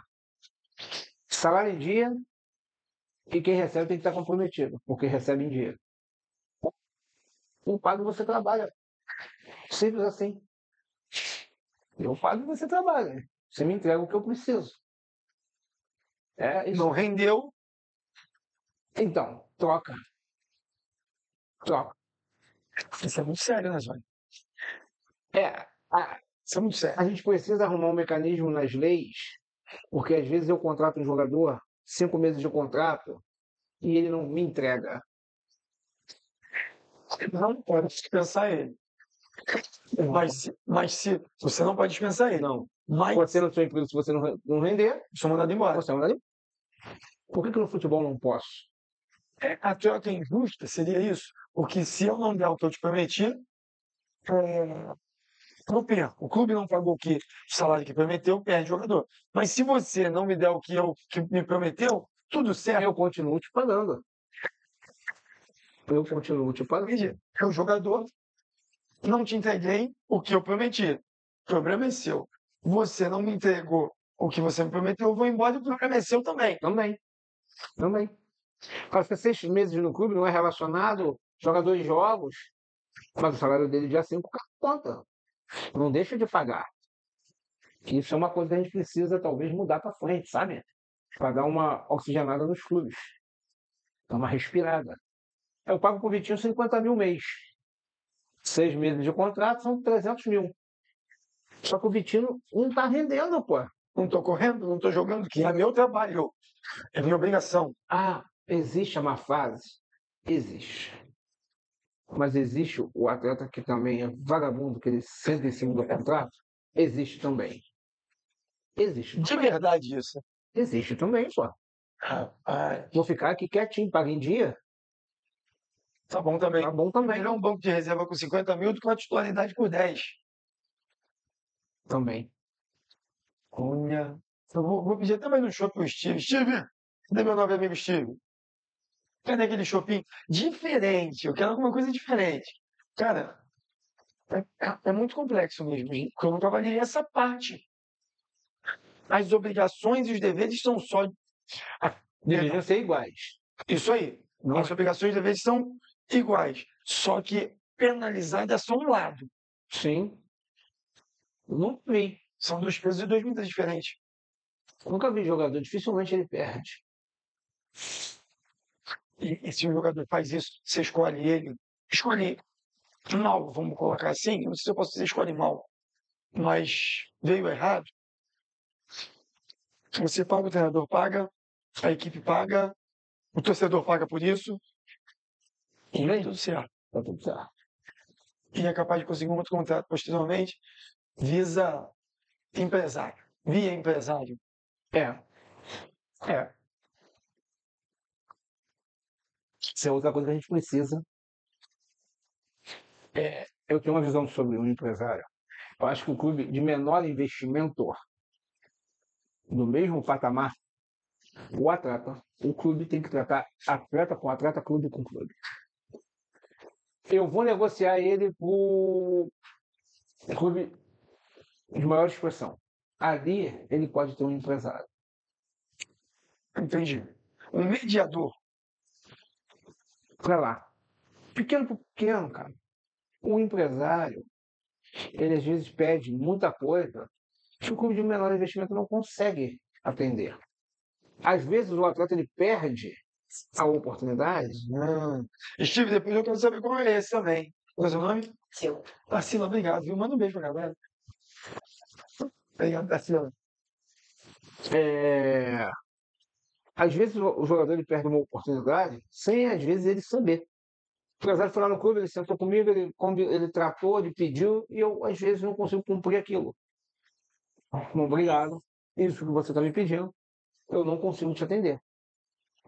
salário em dia e quem recebe tem que estar comprometido, porque recebe em dia. Eu pago e você trabalha. Simples assim. Eu pago e você trabalha. Você me entrega o que eu preciso. É isso. Não rendeu, Então, troca. Troca. isso é muito sério, né, Zóio? É, a, Isso é muito sério. a gente precisa arrumar um mecanismo nas leis, porque às vezes eu contrato um jogador, 5 meses de contrato, e ele não me entrega. Não pode dispensar ele. Mas se você não pode dispensar ele. Não. Mas Você no seu emprego, se você não render, sou mandado embora. você é mandado embora. Por que no futebol não posso? A troca injusta seria isso. Porque se eu não der o que eu te prometi, eu perco. O clube não pagou o salário que prometeu, perde o jogador. Mas se você não me der o que me prometeu, tudo certo. Eu continuo te pagando. Eu continuo te pagando. Entendi. Eu, jogador, não te entreguei o que eu prometi. O problema é seu. Você não me entregou o que você me prometeu, eu vou embora e o problema é seu também. Também. Fica 6 meses no clube, não é relacionado, joga 2 jogos, mas o salário dele dia 5 conta. Não deixa de pagar. Isso é uma coisa que a gente precisa talvez mudar para frente, sabe? Para dar uma oxigenada nos clubes. Dar uma respirada. Eu pago pro Vitinho 50 mil mês. 6 meses de contrato são 300 mil. Só que o Vitinho não está rendendo, pô. Não estou correndo, não estou jogando, que é meu trabalho. É minha obrigação. Ah, existe a má fase? Existe. Mas existe o atleta que também é vagabundo, que ele senta em cima do contrato? Existe também. Existe. De verdade isso. Existe também, pô. Rapaz, Vou ficar aqui quietinho, paga em dia? tá bom também. Tá bom também. Melhor um banco de reserva com 50 mil do que uma titularidade por 10. Também. Olha, eu vou pedir até mais um chopp pro Steve. Steve, cadê meu novo amigo Steve? Cadê aquele shopping diferente? Eu quero alguma coisa diferente. Cara, é muito complexo mesmo, hein? Porque eu não trabalhei essa parte. As obrigações e os deveres são só. Deveriam ser iguais. Isso aí. Não As obrigações e deveres são iguais. Só que penalizada é só um lado. Sim. Nunca vi. São dois pesos e duas medidas diferentes. Nunca vi jogador. Dificilmente ele perde. E se o jogador faz isso, você escolhe ele. Escolhe mal, vamos colocar assim. Não sei se eu posso dizer escolhe mal. Mas veio errado. Você paga, o treinador paga, a equipe paga, o torcedor paga por isso. E vem tudo certo. Tá tudo certo. E é capaz de conseguir um outro contrato posteriormente, visa empresário. Via empresário. É. Isso é outra coisa que a gente precisa. Eu tenho uma visão sobre um empresário. Eu acho que o clube de menor investimento, no mesmo patamar, o clube tem que tratar atleta com atleta, clube com clube. Eu vou negociar ele por clube de maior expressão. Ali ele pode ter um empresário. Entendi. Um mediador. Para lá. Pequeno por pequeno, cara. O empresário, ele às vezes pede muita coisa que o clube de menor investimento não consegue atender. Às vezes o atleta ele perde a oportunidade. Steve, depois eu quero saber qual é esse também. Qual é o seu nome? Seu. Tarsila, obrigado, viu? Manda um beijo pra galera. Obrigado, Tarsila. Às vezes o jogador ele perde uma oportunidade sem, às vezes, ele saber. O empresário foi lá no clube, ele sentou comigo, ele tratou, ele pediu, e eu, às vezes, não consigo cumprir aquilo. Obrigado. Isso que você está me pedindo, eu não consigo te atender.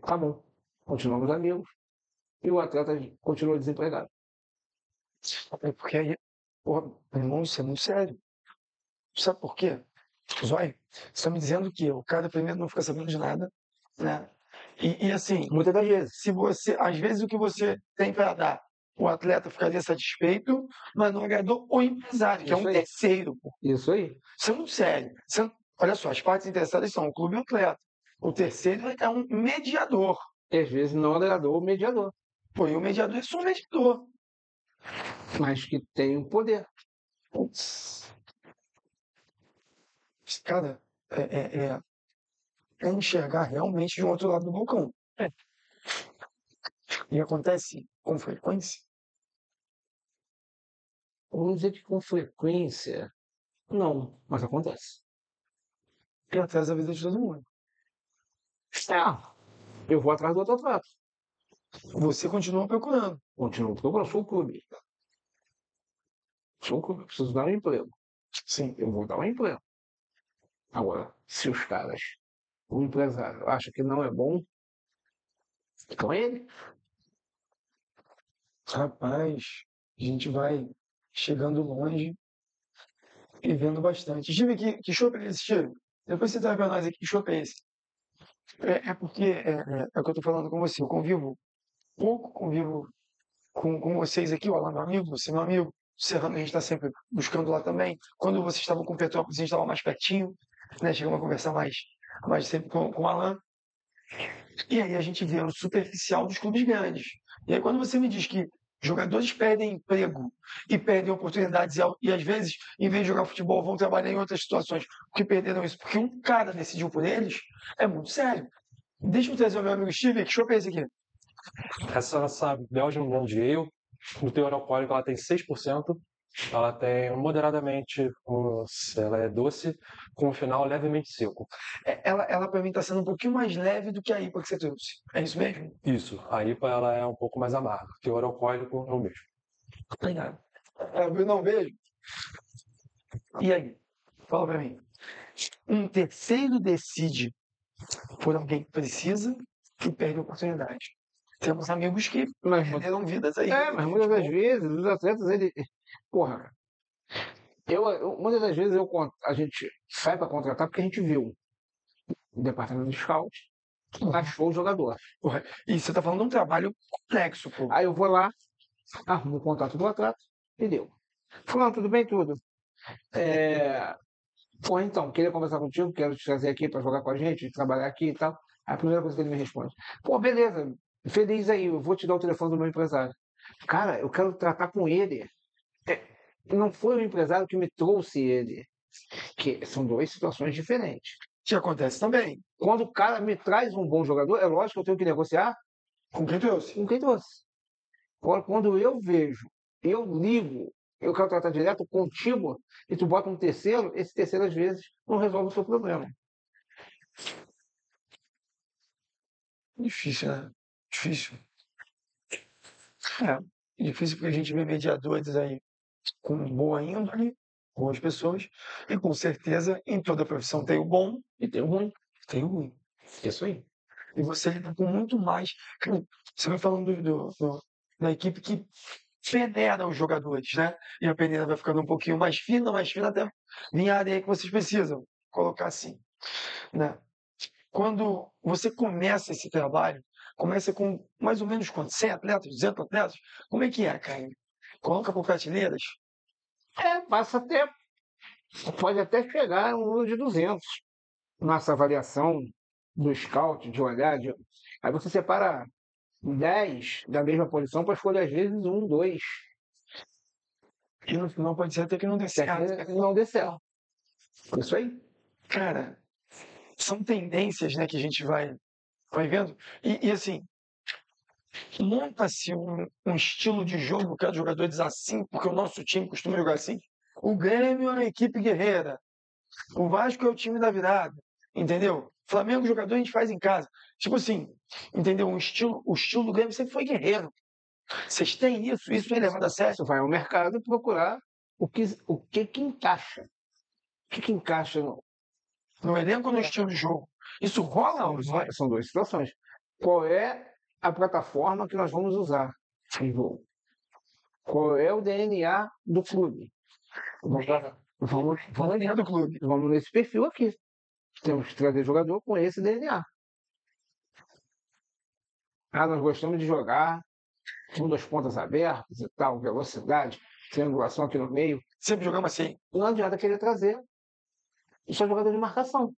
Tá bom. Continuamos amigos. E o atleta continua desempregado. É porque aí, porra, irmão, isso é muito sério. Sabe por quê? Zóio, você está me dizendo que o cara primeiro não fica sabendo de nada, né? E assim, Muitas das vezes. se você, às vezes o que você tem para dar, o atleta ficaria satisfeito, mas não agradou o empresário, que é um Isso aí. terceiro. Pô. Isso aí. Isso é muito sério. Olha só, as partes interessadas são o clube e o atleta. O terceiro é um mediador. E às vezes não agradou o mediador, Pô, e o mediador é só um mediador. mas que tem o poder. Putz. Cara, é enxergar realmente de um outro lado do balcão. E acontece com frequência. Vamos dizer que com frequência, não, mas acontece. E atrás da vida de todo mundo. Eu vou atrás do outro atraso. Você continua procurando. Continuo procurando, sou o clube. Preciso dar um emprego. Sim. Eu vou dar um emprego. Agora, se os caras, o empresário, acha que não é bom, então é ele. Rapaz, a gente vai chegando longe e vendo bastante. Steve, que chopp é esse, Steve? Depois você traz pra nós aqui que chopp é esse. É porque é o que eu tô falando com você. Eu convivo pouco, convivo com vocês aqui, o Alan, meu amigo, você, meu amigo. O Serrano, a gente está sempre buscando lá também. Quando vocês estavam com Petrópolis, a gente estava mais pertinho, né? Chegamos a conversar mais sempre com o Alan. E aí a gente vê o superficial dos clubes grandes. E aí quando você me diz que jogadores perdem emprego e perdem oportunidades e às vezes, em vez de jogar futebol, vão trabalhar em outras situações porque perderam isso, porque um cara decidiu por eles, é muito sério. Deixa eu trazer o meu amigo Steve, que show é esse aqui? Essa Belgian Blonde Ale, no teor alcoólico, ela tem 6%. Ela tem moderadamente, ela é doce, com o final levemente seco. Ela para mim está sendo um pouquinho mais leve do que a IPA que você trouxe. É isso mesmo? Isso, a IPA ela é um pouco mais amarga. O teor alcoólico é o mesmo. Obrigado. Bruno, um beijo. E aí? Fala para mim. Um terceiro decide por alguém que precisa e perde a oportunidade. Temos amigos que Mas, perderam vidas aí. mas muitas das vezes, os atletas, porra, muitas das vezes a gente sai para contratar porque a gente viu o departamento de scout, achou o jogador. Porra, e você tá falando de um trabalho complexo, pô. Aí eu vou lá, arrumo o contato do atleta e deu. Fulano, tudo bem? Tudo. Pô, então, queria conversar contigo, quero te trazer aqui para jogar com a gente, trabalhar aqui e tal. Aí a primeira coisa que ele me responde: pô, beleza, feliz aí, eu vou te dar o telefone do meu empresário. Cara, eu quero tratar com ele. Não foi o empresário que me trouxe ele, que são duas situações diferentes. Que acontece também. Quando o cara me traz um bom jogador, é lógico que eu tenho que negociar Com quem trouxe? com quem trouxe. Agora, quando eu vejo, eu ligo, eu quero tratar direto contigo, e tu bota um terceiro, esse terceiro às vezes não resolve o seu problema. Difícil, né? Difícil. Difícil porque a gente vê mediadores aí com boa índole, boas pessoas, e com certeza em toda profissão tem o bom E tem o ruim. tem o ruim. Isso aí. E você lida com muito mais. Cara, você vai falando da equipe que peneira os jogadores, né? E a peneira vai ficando um pouquinho mais fina até vir a areia que vocês precisam, colocar assim, né? Quando você começa esse trabalho, começa com mais ou menos quantos? 100 atletas, 200 atletas? Como é que é, cara? Coloca por prateleiras? Passa até, pode até chegar a um número de 200. Nossa avaliação do scout, de olhar, aí você separa 10 da mesma posição para escolher às vezes um, dois. E no final pode ser até que não dê certo. Não dê certo. Isso aí. Cara, são tendências, né, que a gente vai vendo. E assim, monta-se um estilo de jogo que os jogadores assim, porque o nosso time costuma jogar assim. O Grêmio é a equipe guerreira. O Vasco é o time da virada. Entendeu? Flamengo, jogador, a gente faz em casa. Tipo assim, entendeu? O estilo do Grêmio sempre foi guerreiro. Vocês têm isso? Isso é levado a sério? Você vai ao mercado procurar o que encaixa. O que encaixa No elenco ou no estilo de jogo? Isso rola ou não vai? São duas situações. Qual é a plataforma que nós vamos usar no jogo? Qual é o DNA do clube? Vamos do clube. Vamos nesse perfil aqui. Temos que trazer jogador com esse DNA. Nós gostamos de jogar com duas pontas abertas e tal, velocidade, triangulação aqui no meio. Sempre jogamos assim. Não adianta querer trazer só jogador de marcação.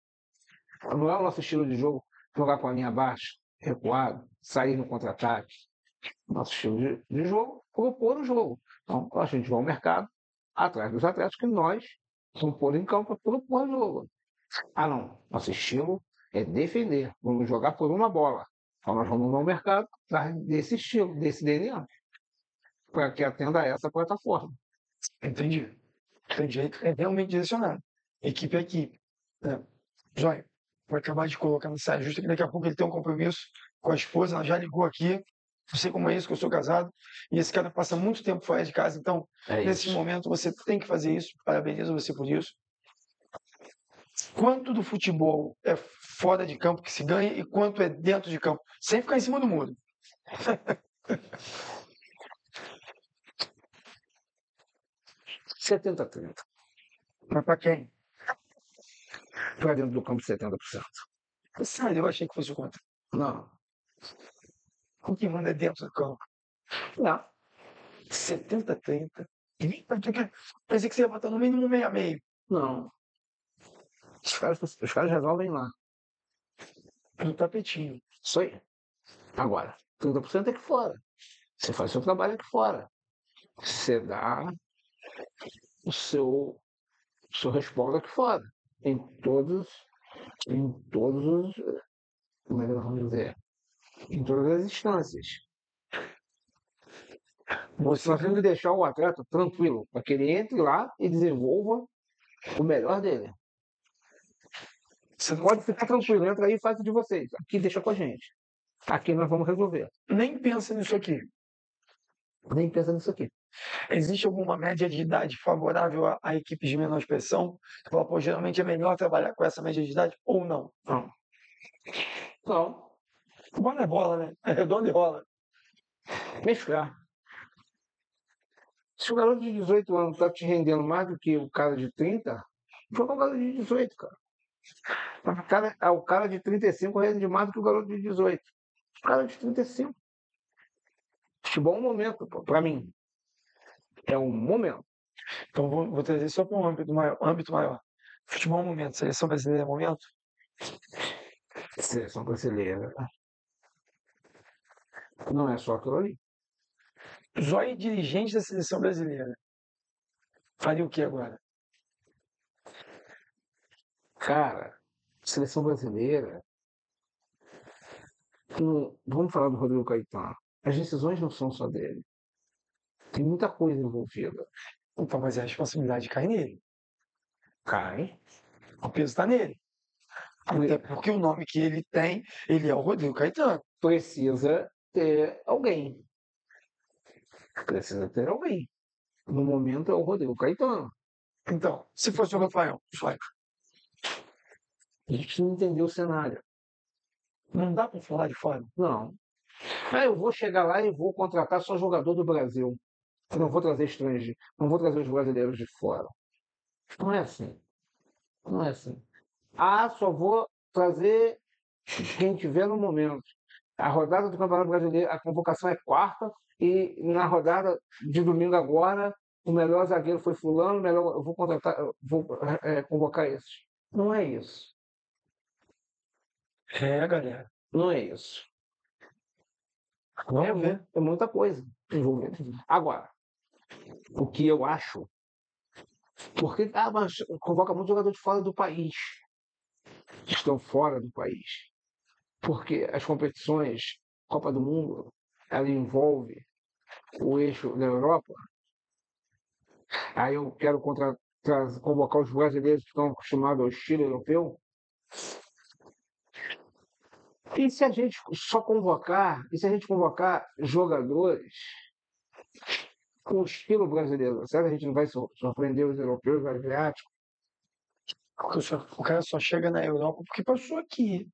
Não é o nosso estilo de jogo jogar com a linha baixa, recuado, sair no contra-ataque. Nosso estilo de jogo, propor o jogo. Então, a gente vai ao mercado, atrás dos atletas que nós vamos pôr em campo para propor o jogo. Não. Nosso estilo é defender. Vamos jogar por uma bola. Então, nós vamos ao mercado atrás desse estilo, desse DNA, para que atenda a essa plataforma. Entendi. Entendi. É realmente direcionado. Equipe é equipe. Né? Joia. Vou acabar de colocar na saia justa que daqui a pouco ele tem um compromisso com a esposa, ela já ligou aqui. Não sei como é isso, que eu sou casado. E esse cara passa muito tempo fora de casa. Então, É nesse isso. momento, você tem que fazer isso. Parabenizo você por isso. Quanto do futebol é fora de campo que se ganha e quanto é dentro de campo? Sem ficar em cima do muro. 70-30. Mas para quem? Para dentro do campo, 70%. Sério, eu achei que fosse o contra. Não. O que manda é dentro do campo. Não. 70-30. Pensei que você ia botar no mínimo meio a meio. Não. Os caras resolvem lá. No tapetinho. Isso aí. Agora, 30% é aqui fora. Você faz seu trabalho aqui fora. Você dá o seu respaldo aqui fora. Em todos os, como é que nós vamos dizer? Em todas as instâncias. Você Nós temos que deixar o atleta tranquilo, para que ele entre lá e desenvolva o melhor dele. Você não Pode ficar tranquilo, entra aí e faz o de vocês. Aqui deixa com a gente. Aqui nós vamos resolver. nem pensa nisso aqui. Nem pensa nisso aqui. Existe alguma média de idade favorável a equipes de menor expressão? Você fala, pô, geralmente é melhor trabalhar com essa média de idade ou não? Não. Não. Bola é bola, né? É redondo e rola. Mesclar. Se o garoto de 18 anos está te rendendo mais do que o cara de 30, joga o garoto de 18, cara. O cara de 35 rende mais do que o garoto de 18. O cara de 35. Futebol é um momento, para mim. É um momento. Então vou trazer só para um âmbito maior. Futebol é um momento, seleção brasileira é um momento? Seleção brasileira. Não é só aquilo ali. Zóio dirigente da seleção brasileira. Faria o que agora? Cara, seleção brasileira. Vamos falar do Rodrigo Caetano. As decisões não são só dele. Tem muita coisa envolvida. Então, mas a responsabilidade cai nele. Cai. O peso está nele. Até porque o nome que ele tem, ele é o Rodrigo Caetano. Precisa ter alguém. Precisa ter alguém. No momento é o Rodrigo Caetano. Então, se fosse o Rafael, A gente precisa entender o cenário. não dá para falar de fora. Não. Eu vou chegar lá e vou contratar só jogador do Brasil. Eu não vou trazer estrangeiros. Não vou trazer os brasileiros de fora. Não é assim. Não é assim. Só vou trazer quem tiver no momento. A rodada do Campeonato Brasileiro, a convocação é quarta, e na rodada de domingo agora, o melhor zagueiro foi fulano, eu vou contratar, vou convocar esses. Não é isso. É, galera. Não é isso. Vamos ver. É muita coisa envolvida. Agora, o que eu acho, porque mas convoca muito jogador de fora do país, que estão fora do país. Porque as competições, Copa do Mundo, ela envolve o eixo da Europa. Aí eu quero convocar os brasileiros que estão acostumados ao estilo europeu. E se a gente convocar jogadores com o estilo brasileiro, será que a gente não vai surpreender os europeus, os asiáticos? O cara só chega na Europa porque passou aqui.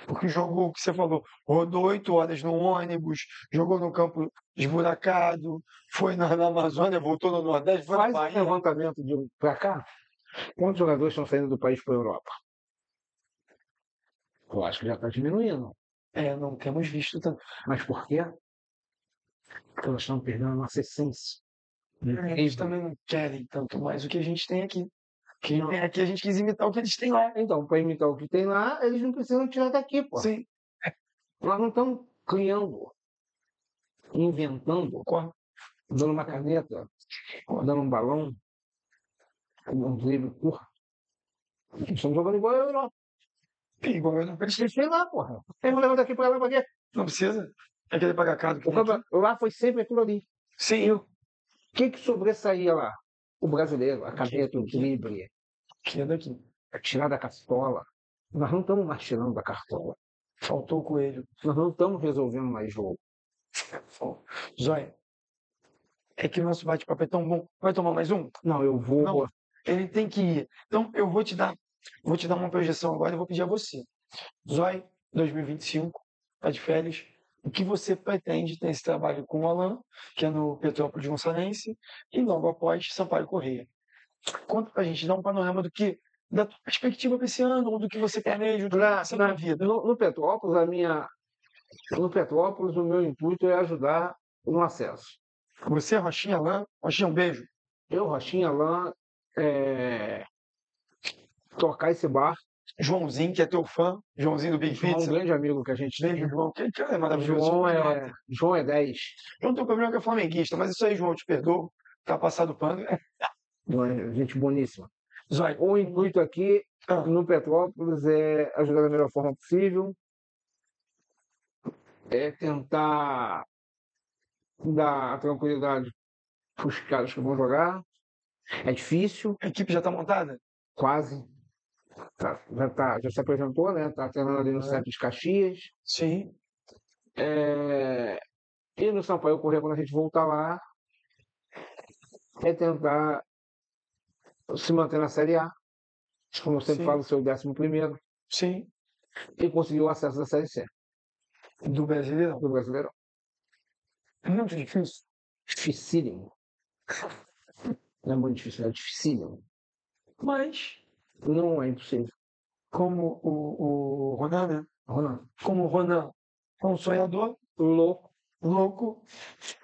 Porque jogou o que você falou, rodou 8 horas no ônibus, jogou no campo esburacado, foi na Amazônia, voltou no Nordeste, foi Faz na um Bahia. levantamento para cá. Quantos jogadores estão saindo do país para a Europa? Eu acho que já está diminuindo. Não temos visto tanto. Mas por quê? Porque nós estamos perdendo a nossa essência. Eles também não querem tanto mais o que a gente tem aqui. Quem tem aqui, a gente quis imitar o que eles têm lá. Então, para imitar o que tem lá, eles não precisam tirar daqui, pô. Sim. Nós não estamos criando, inventando, dando uma caneta, dando um balão, um drible curto. Estamos jogando igual a Europa. Igual eu não precisa. Sei lá, porra. Eles vão levar daqui para lá para quê? Não precisa. É querer pagar caro. Lá foi sempre aquilo ali. Sim. que sobressaía lá? O brasileiro, a caneta, o drible, Que é daqui. a tirar da cartola. Nós não estamos mais tirando da cartola. Faltou o Coelho. Nós não estamos resolvendo mais jogo. Zóia, é que o nosso bate-papo é tão bom. Vai tomar mais um? Não, eu vou. Não. Ele tem que ir. Então, eu vou te dar uma projeção agora e vou pedir a você. Zóia, 2025, tá de férias. O que você pretende ter esse trabalho com o Alan, que é no Petrópolis Gonçalense, e logo após Sampaio Corrêa. Conta pra gente, dá um panorama da tua perspectiva para esse ano, ou do que você planeja, do que você na vida. No Petrópolis, o meu intuito é ajudar no acesso. Você, Rochinha, Alan, Rochinha, um beijo. Eu, Rochinha, Alan, tocar esse bar. Joãozinho, que é teu fã, Joãozinho do Big João é um Pizza. grande amigo que a gente tem. Beijo, João. Que é maravilhoso. João é 10. Eu não tenho problema que é flamenguista, mas isso aí, João, eu te perdoo. Tá passado o pano. Gente boníssima. Zóia, O intuito aqui no Petrópolis é ajudar da melhor forma possível, é tentar dar tranquilidade para os caras que vão jogar. É difícil, a equipe já tá montada? quase. Já se apresentou, né? Tá treinando ali no centro de Caxias. Sim. E no Sampaio Corrêa, quando a gente voltar lá, é tentar se manter na Série A. Como eu sempre falo, ser o 11º. Sim. E conseguir o acesso da Série C. Do Brasileirão. Do Brasileirão. É muito difícil. Dificílimo. Não é muito difícil, é dificílimo. Mas, não é impossível. Como o Ronan, né? Ronan. Como o Ronan é um sonhador, louco,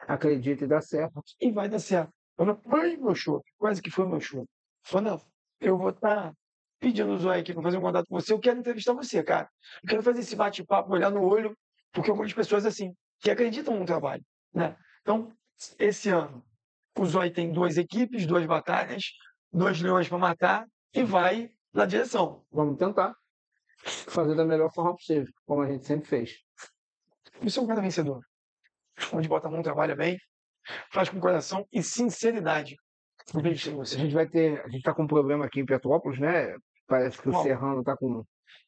acredita e dá certo. E vai dar certo. Ronan, ai, meu show. Quase que foi meu show. Ronan, eu vou estar pedindo o Zóia aqui para fazer um contato com você. Eu quero entrevistar você, cara. Eu quero fazer esse bate-papo, olhar no olho, porque eu conheço pessoas assim, que acreditam no trabalho, né? Então, esse ano, o Zóia tem 2 equipes, 2 batalhas, 2 leões para matar e vai na direção. Vamos tentar fazer da melhor forma possível, como a gente sempre fez. Você é um cara vencedor. Onde bota a mão, trabalha bem, faz com coração e sinceridade. A gente está com um problema aqui em Petrópolis, né? Parece que o Serrano está com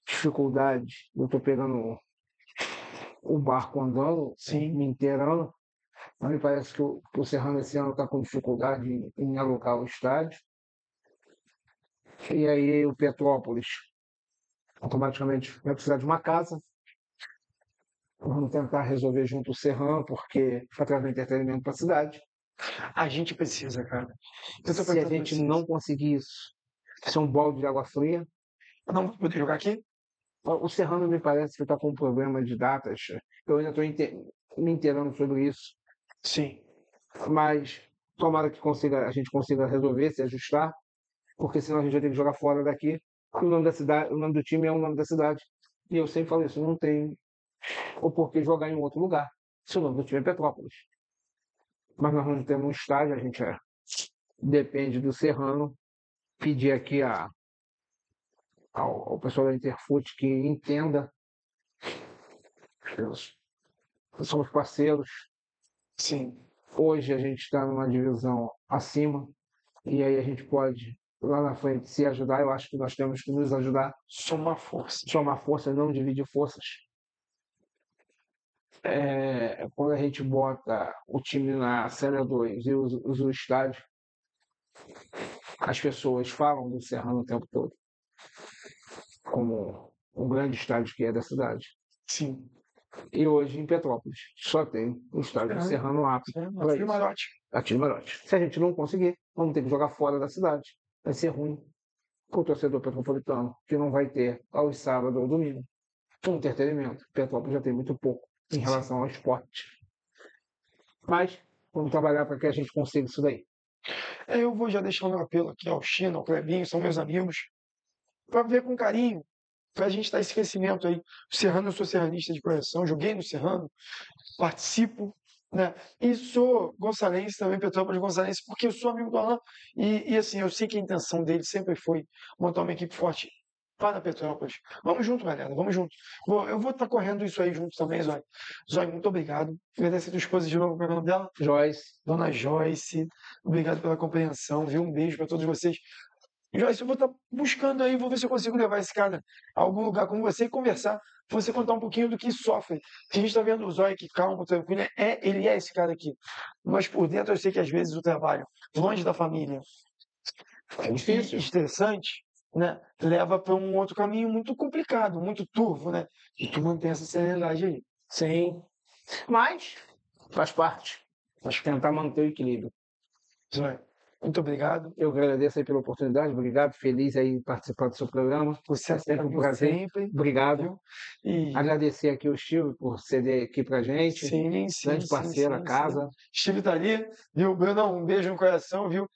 dificuldade. Eu estou pegando o barco andando, me inteirando. Mas me parece que o Serrano esse ano está com dificuldade em alocar o estádio. E aí o Petrópolis automaticamente vai precisar de uma casa. Vamos tentar resolver junto o Serrano, porque para trazer entretenimento para a cidade. A gente precisa, cara. Se a gente não conseguir isso, ser um balde de água fria. Não vou poder jogar aqui? O Serrano me parece que está com um problema de datas. Eu ainda estou me inteirando sobre isso. Sim. Mas tomara que a gente consiga resolver, se ajustar, porque senão a gente vai ter que jogar fora daqui. O nome da cidade, o nome do time é o nome da cidade. E eu sempre falo isso, não tem o porquê jogar em outro lugar, se o nome do time é Petrópolis. Mas nós não temos um estádio, a gente depende do Serrano. Pedir aqui ao pessoal da Interfoot que entenda. Somos parceiros. Sim. Hoje a gente está numa divisão acima e aí a gente pode, lá na frente, se ajudar. Eu acho que nós temos que nos ajudar. Somar força. Somar força, não dividir forças. Quando a gente bota o time na Série 2 e usa o estádio, as pessoas falam do Serrano o tempo todo como um grande estádio que é da cidade. Sim. E hoje em Petrópolis só tem o estádio do Serrano apto. A Marote. Se a gente não conseguir, vamos ter que jogar fora da cidade. Vai ser ruim para o torcedor petropolitano, que não vai ter aos sábados ou domingo um entretenimento. Petrópolis já tem muito pouco em relação ao esporte. Mas vamos trabalhar para que a gente consiga isso daí. Eu vou já deixar o meu apelo aqui ao China, ao Clebinho, são meus amigos, para ver com carinho, para a gente dar esse crescimento aí. O Serrano, eu sou serranista de coração, joguei no Serrano, participo, né? E sou gonçalense também, Petrópolis gonçalense, porque eu sou amigo do Alan. E assim, eu sei que a intenção dele sempre foi montar uma equipe forte Vá na Petrópolis. Vamos junto, galera. Vamos junto. Eu vou estar correndo isso aí junto também, Zói. Zói, muito obrigado. Agradecer a tua esposa de novo. Qual é o nome dela? Joyce. Dona Joyce. Obrigado pela compreensão, viu? Um beijo para todos vocês. Joyce, eu vou estar buscando aí, vou ver se eu consigo levar esse cara a algum lugar com você e conversar. Você contar um pouquinho do que sofre. A gente está vendo o Zói aqui calmo, tranquilo. Ele é esse cara aqui. Mas por dentro eu sei que às vezes o trabalho, longe da família, É difícil. estressante, né, leva para um outro caminho muito complicado, muito turvo, né? E tu mantém essa serenidade aí. Sim. Mas faz parte. Mas tentar manter o equilíbrio. Zói, muito obrigado. Eu agradeço aí pela oportunidade. Obrigado. Feliz aí em participar do seu programa. Você É sempre um prazer. sempre. Obrigado. Viu? E Agradecer aqui ao Steve por ceder aqui pra gente. sim, Grande parceiro, a casa. Steve tá ali, viu? Brunão, um beijo no coração, viu?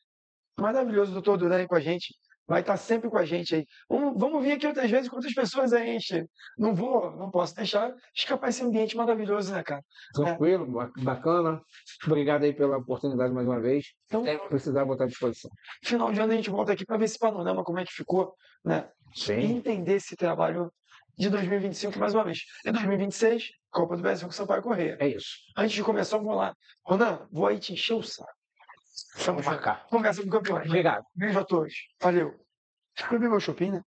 Maravilhoso, doutor Duran com a gente. Vai estar sempre com a gente aí. Vamos vir aqui outras vezes com outras pessoas aí, Steve. Não posso deixar escapar esse ambiente maravilhoso, né, cara? Tranquilo, bacana. Obrigado aí pela oportunidade mais uma vez. Então, Precisar botar à disposição. final de ano a gente volta aqui para ver esse panorama, como é que ficou, né? E Sim. entender esse trabalho de 2025 mais uma vez. Em 2026, Copa do Brasil com o Sampaio Corrêa. É isso. Antes de começar, vamos lá. Ronan, vou aí te encher o saco. Vamos marcar. Conversa com campeões. Obrigado. Beijo a todos. Valeu. Bebi meu shopping, né?